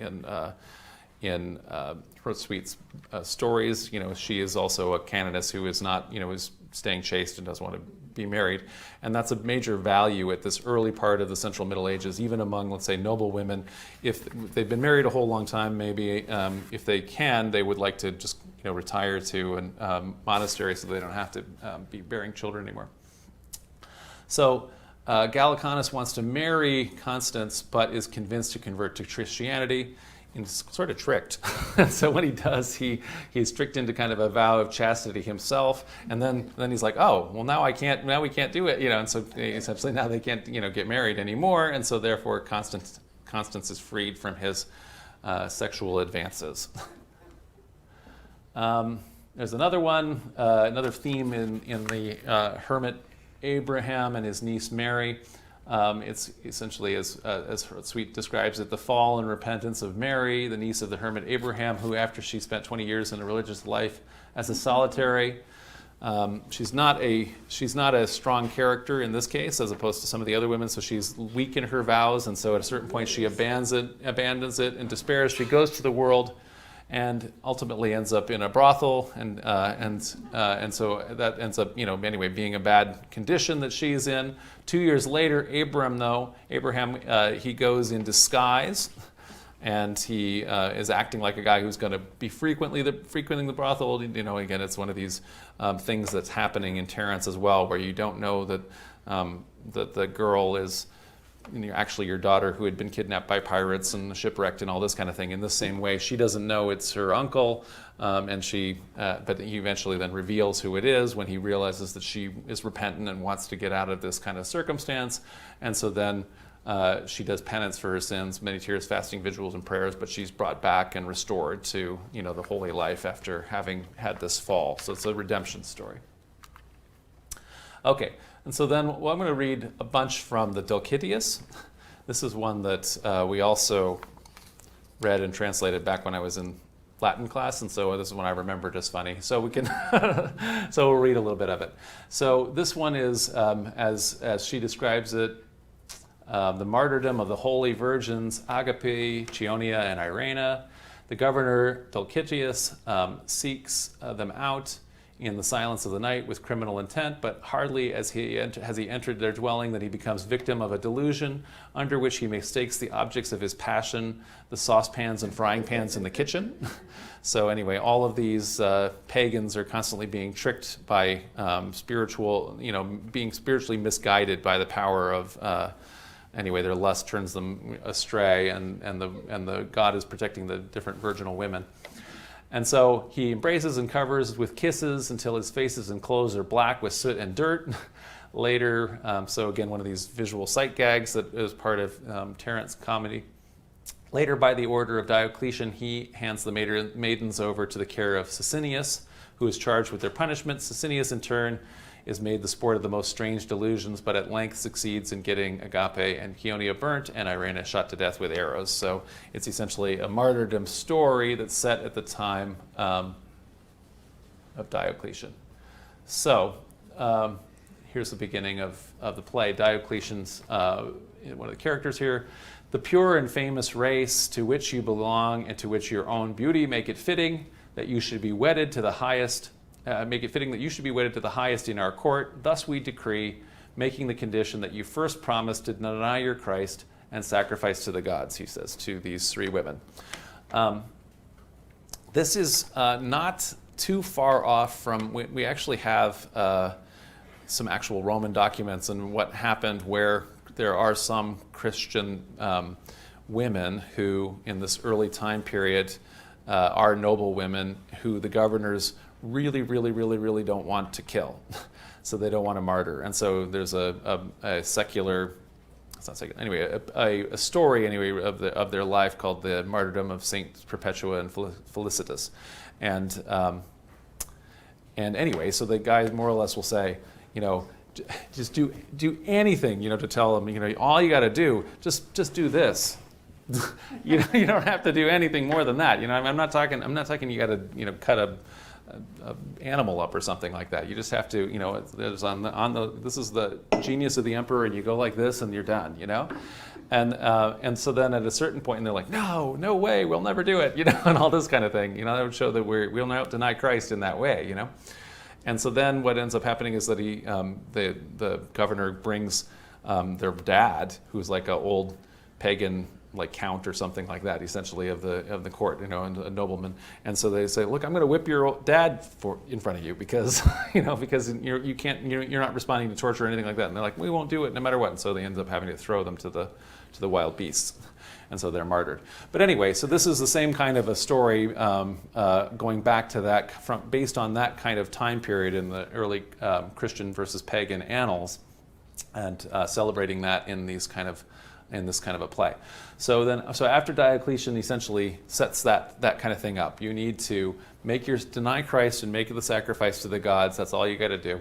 Hrotsvitha's stories. She is also a canoness who is not, is staying chaste and doesn't want to be married. And that's a major value at this early part of the Central Middle Ages, even among, let's say, noble women. If they've been married a whole long time, maybe if they can, they would like to just retire to a monastery so they don't have to be bearing children anymore. So Gallicanus wants to marry Constance, but is convinced to convert to Christianity. And sort of tricked. So what he does, he's tricked into kind of a vow of chastity himself, and then he's like, oh, well now we can't do it, and so essentially now they can't get married anymore, and so therefore Constance is freed from his sexual advances. There's another one, another theme in the hermit Abraham and his niece Mary. It's essentially, as Hrotsvitha describes it, the fall and repentance of Mary, the niece of the hermit Abraham, who after she spent 20 years in a religious life as a solitary, she's not a strong character in this case, as opposed to some of the other women. So she's weak in her vows, and so at a certain point she abandons it in despair. She goes to the world, and ultimately ends up in a brothel, and so that ends up, anyway, being a bad condition that she's in. 2 years later, Abraham, he goes in disguise, and he is acting like a guy who's going to be frequenting the brothel. Again, it's one of these things that's happening in Terence as well, where you don't know that that the girl is actually your daughter who had been kidnapped by pirates and shipwrecked and all this kind of thing. In the same way, she doesn't know it's her uncle, but he eventually then reveals who it is when he realizes that she is repentant and wants to get out of this kind of circumstance. And so then she does penance for her sins, many tears, fasting, vigils, and prayers, but she's brought back and restored to the holy life after having had this fall. So it's a redemption story. Okay. And so then, I'm going to read a bunch from the Dulcitius. This is one that we also read and translated back when I was in Latin class, and so this is one I remember just funny. So we can, so we'll read a little bit of it. So this one is, as she describes it, the martyrdom of the holy virgins Agape, Chionia, and Irena. The governor Dulcitius seeks them out in the silence of the night with criminal intent, but hardly has he entered their dwelling that he becomes victim of a delusion under which he mistakes the objects of his passion, the saucepans and frying pans in the kitchen. So anyway, all of these pagans are constantly being tricked by being spiritually misguided by the power of their lust turns them astray, and the God is protecting the different virginal women. And so he embraces and covers with kisses until his faces and clothes are black with soot and dirt. Later, so again, one of these visual sight gags that is part of Terence comedy. Later, by the order of Diocletian, he hands the maidens over to the care of Sicinius, who is charged with their punishment. Sicinius, in turn, is made the sport of the most strange delusions, but at length succeeds in getting Agape and Chionia burnt and Irena shot to death with arrows. So it's essentially a martyrdom story that's set at the time of Diocletian. So here's the beginning of the play. Diocletian's one of the characters here. The pure and famous race to which you belong and to which your own beauty make it fitting that you should be wedded to the highest in our court. Thus we decree, making the condition that you first promised to deny your Christ and sacrifice to the gods, he says to these three women. This is not too far off from, we actually have some actual Roman documents and what happened where there are some Christian women who, in this early time period, are noble women who the governors really don't want to kill. So they don't want to martyr. And so there's a secular, it's not secular, anyway, a story anyway of their life called the Martyrdom of Saint Perpetua and Felicitas. And anyway, so the guy more or less will say, just do anything, to tell them, all you got to do, just do this. You don't have to do anything more than that. I'm not talking you got to, cut a animal up or something like that. You just have to, there's on the this is the genius of the emperor, and you go like this and you're done, And so then at a certain point, and they're like, no way, we'll never do it, and all this kind of thing. That would show that we'll not deny Christ in that way, And so then what ends up happening is that the governor brings their dad, who's like an old pagan, like count or something like that, essentially of the court, and a nobleman. And so they say, look, I'm going to whip your dad in front of you because because you're not responding to torture or anything like that. And they're like, we won't do it no matter what. And so they end up having to throw them to the wild beasts. And so they're martyred. But anyway, so this is the same kind of a story going back to that, based on that kind of time period in the early Christian versus pagan annals, and celebrating that in this kind of a play. So after Diocletian essentially sets that kind of thing up, you need to deny Christ and make the sacrifice to the gods. That's all you got to do.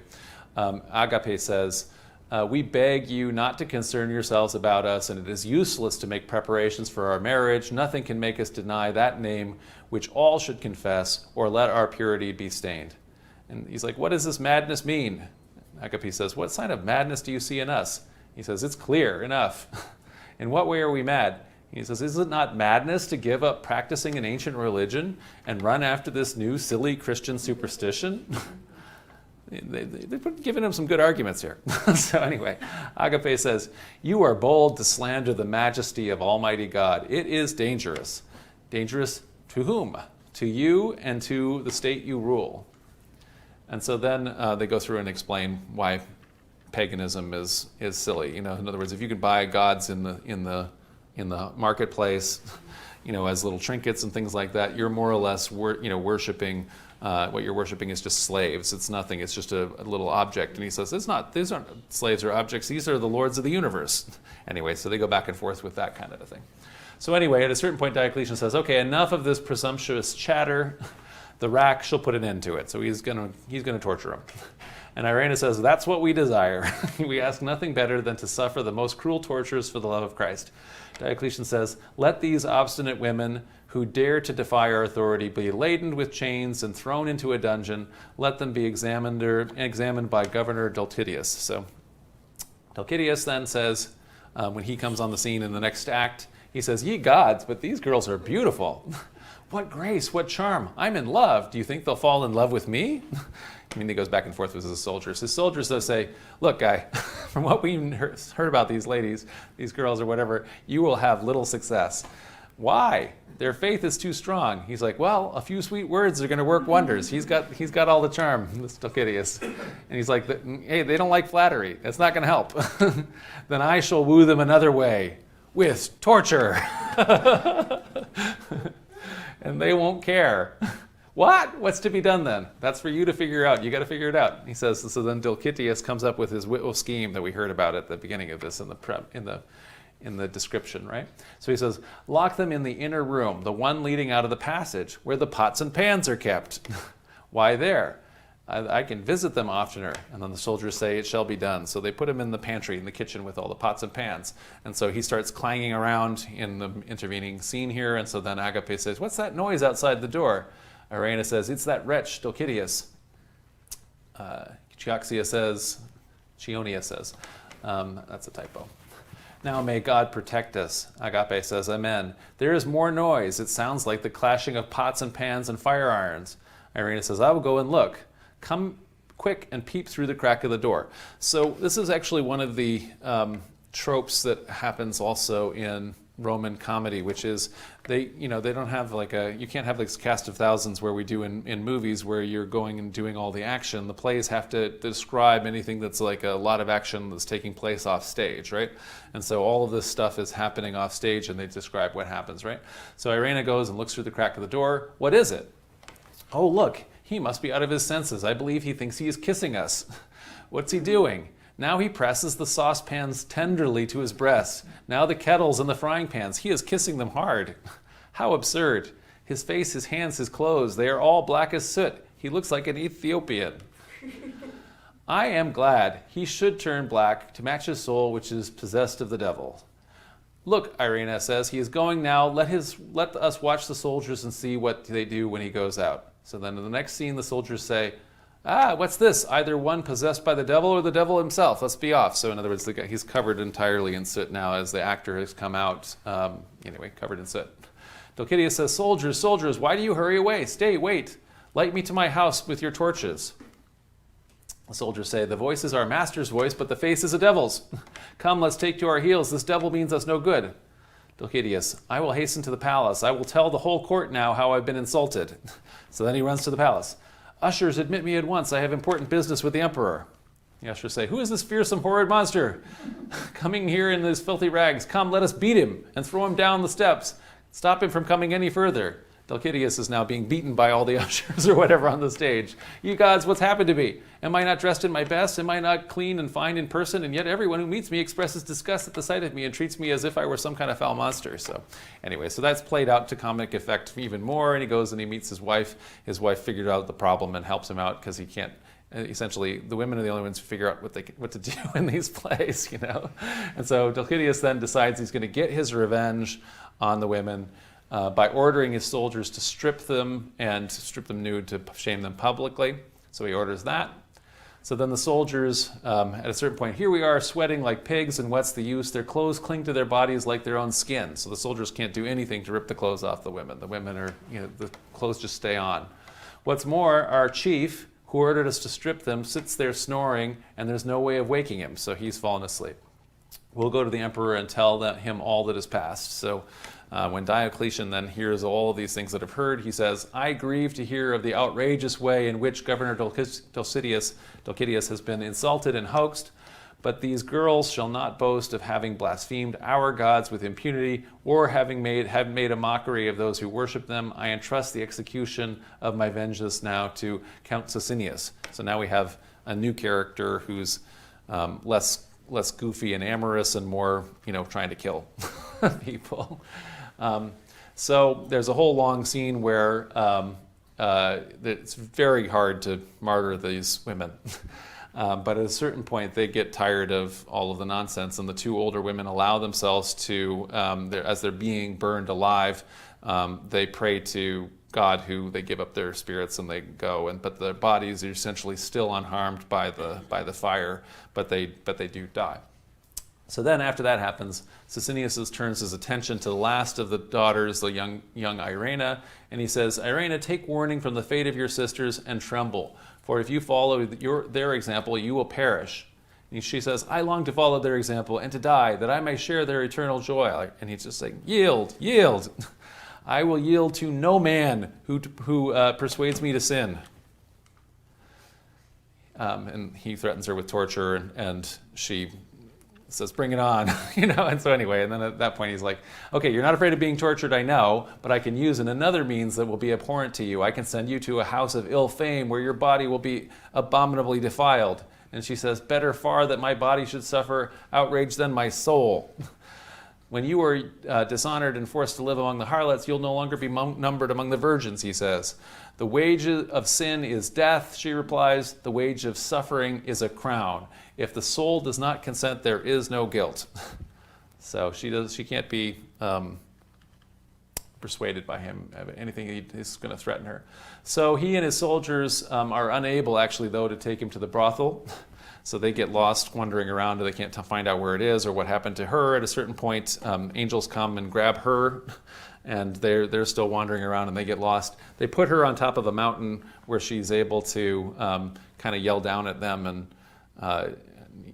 Agape says, we beg you not to concern yourselves about us, and it is useless to make preparations for our marriage. Nothing can make us deny that name which all should confess, or let our purity be stained. And he's like, what does this madness mean? Agape says, what sign of madness do you see in us? He says, it's clear enough. In what way are we mad? He says, is it not madness to give up practicing an ancient religion and run after this new silly Christian superstition? They've given him some good arguments here. So anyway, Agape says, you are bold to slander the majesty of Almighty God. It is dangerous. Dangerous to whom? To you and to the state you rule. And so then they go through and explain why paganism is silly. In other words, if you could buy gods in the marketplace, as little trinkets and things like that, you're more or less worshiping. What you're worshiping is just slaves. It's nothing. It's just a little object. And he says, these aren't slaves or objects. These are the lords of the universe. Anyway, so they go back and forth with that kind of a thing. So anyway, at a certain point, Diocletian says, okay, enough of this presumptuous chatter. The rack shall put an end to it. So he's going to torture him. And Irena says, that's what we desire. We ask nothing better than to suffer the most cruel tortures for the love of Christ. Diocletian says, let these obstinate women who dare to defy our authority be laden with chains and thrown into a dungeon. Let them be examined by Governor Dulcitius. So Dulcitius then says, when he comes on the scene in the next act, he says, ye gods, but these girls are beautiful. What grace, what charm. I'm in love. Do you think they'll fall in love with me? He goes back and forth with his soldiers. His soldiers, though, say, look, guy, from what we heard about these ladies, these girls or whatever, you will have little success. Why? Their faith is too strong. He's like, well, a few sweet words are going to work wonders. He's got all the charm, this Dulcitius. And he's like, hey, they don't like flattery. That's not going to help. Then I shall woo them another way, with torture. And they won't care. What? What's to be done then? That's for you to figure out. You got to figure it out. He says, so then Dulcitius comes up with his little scheme that we heard about at the beginning of this in the description, right? So he says, lock them in the inner room, the one leading out of the passage, where the pots and pans are kept. Why there? I can visit them oftener. And then the soldiers say, it shall be done. So they put him in the pantry, in the kitchen with all the pots and pans. And so he starts clanging around in the intervening scene here. And so then Agape says, what's that noise outside the door? Irena says, it's that wretch, Dulcitius. Chionia says, that's a typo. Now may God protect us. Agape says, amen. There is more noise. It sounds like the clashing of pots and pans and fire irons. Irena says, I will go and look. Come quick and peep through the crack of the door. So this is actually one of the tropes that happens also in Roman comedy, which is they don't have you can't have this cast of thousands where we do in movies where you're going and doing all the action. The plays have to describe anything that's like a lot of action that's taking place off stage, right? And so all of this stuff is happening off stage and they describe what happens, right? So Irena goes and looks through the crack of the door. What is it? Oh, look, he must be out of his senses. I believe he thinks he is kissing us. What's he doing? Now he presses the saucepans tenderly to his breast. Now the kettles and the frying pans. He is kissing them hard. How absurd. His face, his hands, his clothes, they are all black as soot. He looks like an Ethiopian. I am glad. He should turn black to match his soul, which is possessed of the devil. Look, Irena says, he is going now. Let us watch the soldiers and see what they do when he goes out. So then in the next scene, the soldiers say, What's this? Either one possessed by the devil or the devil himself. Let's be off. So in other words, the guy, he's covered entirely in soot now as the actor has come out, anyway, covered in soot. Dulcitius says, soldiers, soldiers, why do you hurry away? Stay, wait. Light me to my house with your torches. The soldiers say, the voice is our master's voice, but the face is a devil's. Come, let's take to our heels. This devil means us no good. Dulcitius, I will hasten to the palace. I will tell the whole court now how I've been insulted. So then he runs to the palace. Ushers, admit me at once. I have important business with the emperor. The ushers say, who is this fearsome, horrid monster coming here in these filthy rags? Come, let us beat him and throw him down the steps. Stop him from coming any further. Dulcitius is now being beaten by all the ushers or whatever on the stage. You gods, what's happened to me? Am I not dressed in my best? Am I not clean and fine in person? And yet everyone who meets me expresses disgust at the sight of me and treats me as if I were some kind of foul monster. So anyway, so that's played out to comic effect even more. And he goes and he meets his wife. His wife figured out the problem and helps him out because he can't. Essentially, the women are the only ones who figure out what to do in these plays, you know. And so Dulcitius then decides he's going to get his revenge on the women. By ordering his soldiers to strip them and strip them nude to shame them publicly. So he orders that. So then the soldiers, at a certain point, here we are sweating like pigs, and what's the use? Their clothes cling to their bodies like their own skin. So the soldiers can't do anything to rip the clothes off the women. The women are, the clothes just stay on. What's more, our chief, who ordered us to strip them, sits there snoring, and there's no way of waking him, so he's fallen asleep. We'll go to the emperor and tell him all that has passed. So when Diocletian then hears all of these things that have heard, he says, I grieve to hear of the outrageous way in which Governor Dulcitius has been insulted and hoaxed, but these girls shall not boast of having blasphemed our gods with impunity or have made a mockery of those who worship them. I entrust the execution of my vengeance now to Count Sicinius. So now we have a new character who's less goofy and amorous and more, trying to kill people. So there's a whole long scene where it's very hard to martyr these women. But at a certain point, they get tired of all of the nonsense, and the two older women allow themselves to, as they're being burned alive, they pray to God, who they give up their spirits and they go. But their bodies are essentially still unharmed by the fire, but they do die. So then, after that happens, Sicinius turns his attention to the last of the daughters, the young Irena, and he says, Irena, take warning from the fate of your sisters and tremble, for if you follow their example, you will perish. And she says, I long to follow their example and to die, that I may share their eternal joy. And he's just saying, yield, yield. I will yield to no man who persuades me to sin. And he threatens her with torture, and she says, bring it on, and so anyway, and then at that point he's like, okay, you're not afraid of being tortured, I know, but I can use in another means that will be abhorrent to you. I can send you to a house of ill fame where your body will be abominably defiled. And she says, better far that my body should suffer outrage than my soul. When you are dishonored and forced to live among the harlots, you'll no longer be numbered among the virgins, he says. The wage of sin is death, she replies. The wage of suffering is a crown. If the soul does not consent, there is no guilt. So she can't be persuaded by him of anything he's going to threaten her. So he and his soldiers are unable, actually, though, to take him to the brothel. So they get lost wandering around, and they can't find out where it is or what happened to her. At a certain point, angels come and grab her, and they're still wandering around, and they get lost. They put her on top of a mountain where she's able to kind of yell down at them and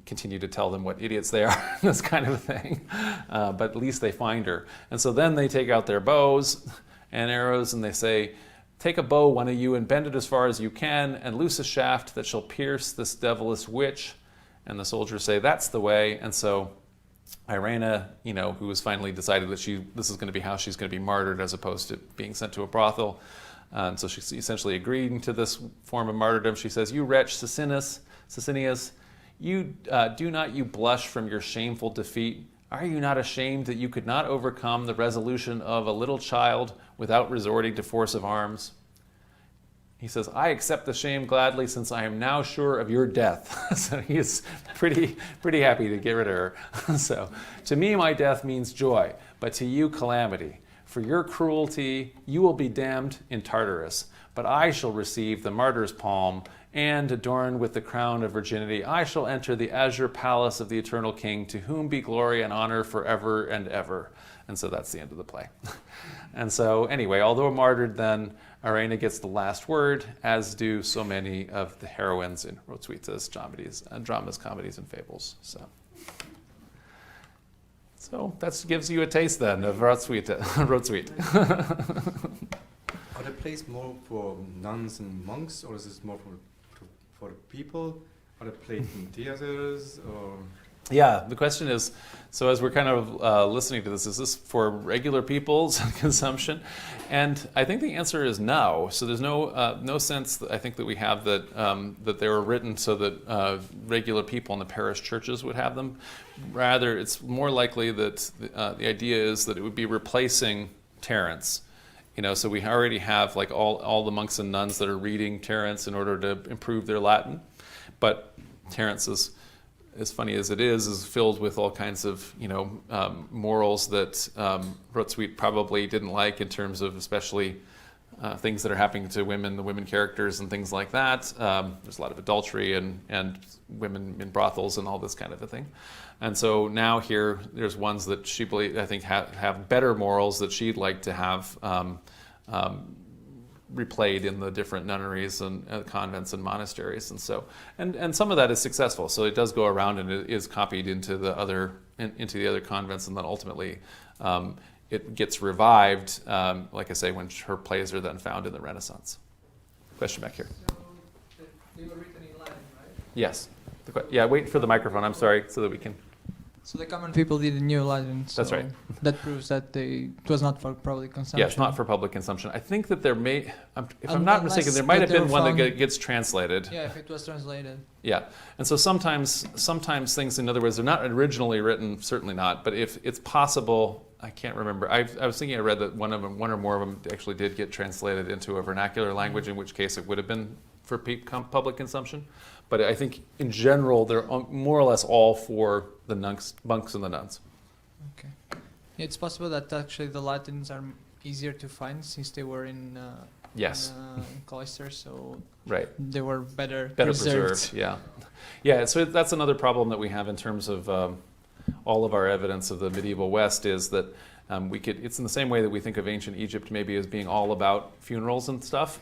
continue to tell them what idiots they are, this kind of a thing. But at least they find her. And so then they take out their bows and arrows, and they say, take a bow, one of you, and bend it as far as you can, and loose a shaft that shall pierce this devilish witch. And the soldiers say, that's the way. And so Irena, who has finally decided that this is going to be how she's going to be martyred as opposed to being sent to a brothel. And so she's essentially agreeing to this form of martyrdom. She says, you wretch Sicinius, do not you blush from your shameful defeat? Are you not ashamed that you could not overcome the resolution of a little child without resorting to force of arms? He says, I accept the shame gladly, since I am now sure of your death. So he is pretty happy to get rid of her. So, to me my death means joy, but to you calamity. For your cruelty you will be damned in Tartarus. but I shall receive the martyr's palm, and adorned with the crown of virginity, I shall enter the azure palace of the eternal King, to whom be glory and honor forever and ever. And so that's the end of the play. And so anyway, although martyred then, Arena gets the last word, as do so many of the heroines in Hrotsvitha's dramas, comedies, and fables. So that gives you a taste then of Hrotsvitha. Are the plays more for nuns and monks, or is this more for the people? Are they played in theaters, or? Yeah, the question is, so as we're kind of listening to this, is this for regular people's consumption? And I think the answer is no. So there's no sense that I think that we have that they were written so that regular people in the parish churches would have them. Rather, it's more likely that the idea is that it would be replacing Terence. So we already have like all the monks and nuns that are reading Terence in order to improve their Latin. But Terence is, as funny as it is filled with all kinds of morals that Hrotsvitha probably didn't like, in terms of especially things that are happening to women, the women characters and things like that. There's a lot of adultery and women in brothels and all this kind of a thing. And so now here there's ones that she I think have better morals that she'd like to have replayed in the different nunneries and convents and monasteries, and so and some of that is successful. So it does go around and it is copied into the other convents, and then ultimately it gets revived. Like I say, when her plays are then found in the Renaissance. Question back here. So they were written in Latin, right? Yes. Yeah. Wait for the microphone. I'm sorry, so that we can. So the common people did in New Latin. So That's right. That proves that it was not for public consumption. Yes, not for public consumption. I think that there may, if I'm Un- not mistaken, there might have unless been one they were that gets translated. Yeah, if it was translated. Yeah, and so sometimes things, in other words, they're not originally written, certainly not, but if it's possible, I can't remember. I was thinking I read that one or more of them actually did get translated into a vernacular language, in which case it would have been for public consumption. But I think in general, they're more or less all for the monks and the nuns. Okay. Yeah, it's possible that actually the Latins are easier to find since they were in Yes. in cloisters, so Right. they were better Preserved. Yeah. So that's another problem that we have in terms of all of our evidence of the medieval West, is that it's in the same way that we think of ancient Egypt maybe as being all about funerals and stuff,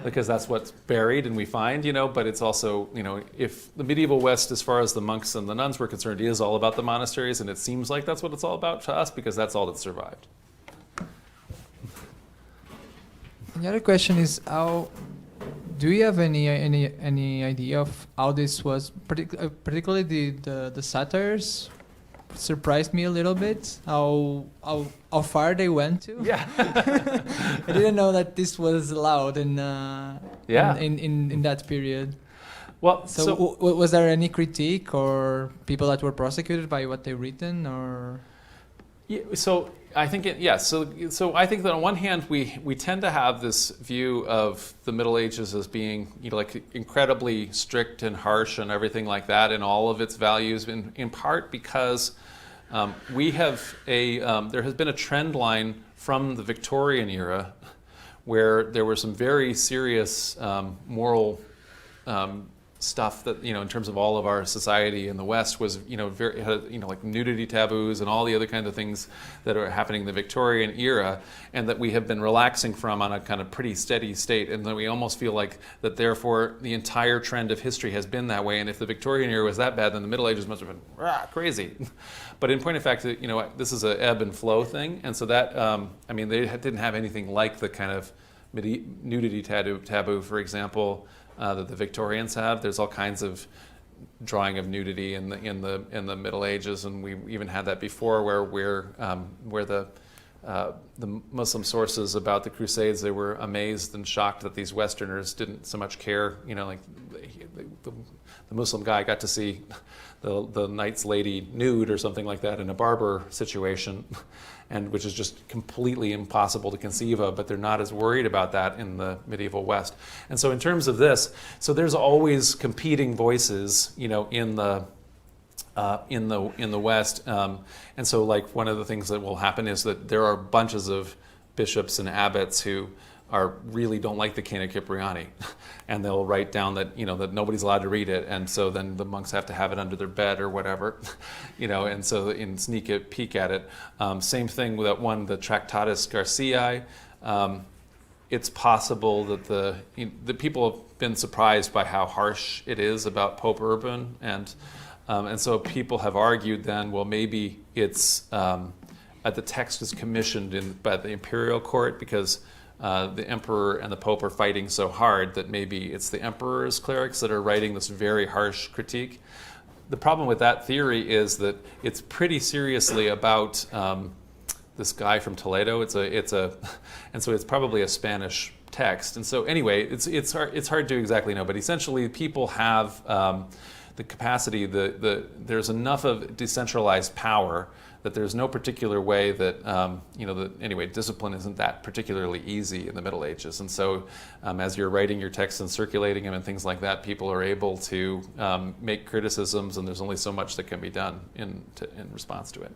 because that's what's buried and we find, but it's also, if the medieval West, as far as the monks and the nuns were concerned, is all about the monasteries, and it seems like that's what it's all about to us, because that's all that survived. And the other question is, do you have any idea of how this was, particularly the satires? Surprised me a little bit how far they went to. Yeah. I didn't know that this was allowed in that period. Well, so was there any critique or people that were prosecuted by what they've written, or? Yeah, so I think So I think that on one hand we tend to have this view of the Middle Ages as being like incredibly strict and harsh and everything like that, and all of its values, in part because we have there has been a trend line from the Victorian era where there were some very serious moral stuff that, in terms of all of our society in the West was, very, like nudity taboos and all the other kinds of things that are happening in the Victorian era, and that we have been relaxing from on a kind of pretty steady state, and then we almost feel like that therefore the entire trend of history has been that way, and if the Victorian era was that bad, then the Middle Ages must have been crazy. But in point of fact, this is an ebb and flow thing, and so that, they didn't have anything like the kind of nudity taboo, for example, that the Victorians have. There's all kinds of drawing of nudity in the Middle Ages, and we even had that before, where the Muslim sources about the Crusades, they were amazed and shocked that these Westerners didn't so much care. Like the Muslim guy got to see the knight's lady nude or something like that in a barber situation, and which is just completely impossible to conceive of, but they're not as worried about that in the medieval West. And so in terms of this, so there's always competing voices, in the West. And so like one of the things that will happen is that there are bunches of bishops and abbots who really don't like the Cena Cypriani, and they'll write down that that nobody's allowed to read it, and so then the monks have to have it under their bed or whatever, and so sneak a peek at it. Same thing with that one, the Tractatus Garciae. It's possible that the people have been surprised by how harsh it is about Pope Urban, and so people have argued then, well, maybe it's the text is commissioned by the imperial court because the emperor and the pope are fighting so hard that maybe it's the emperor's clerics that are writing this very harsh critique. The problem with that theory is that it's pretty seriously about this guy from Toledo. And so it's probably a Spanish text. And so anyway, it's hard to exactly know. But essentially, people have the capacity. There's enough of decentralized power that there's no particular way that anyway, discipline isn't that particularly easy in the Middle Ages. And so as you're writing your texts and circulating them and things like that, people are able to make criticisms, and there's only so much that can be done in response to it.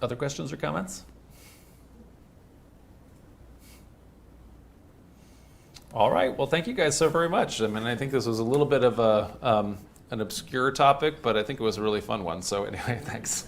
Other questions or comments? All right. Well, thank you guys so very much. I mean, I think this was a little bit of an obscure topic, but I think it was a really fun one. So anyway, thanks.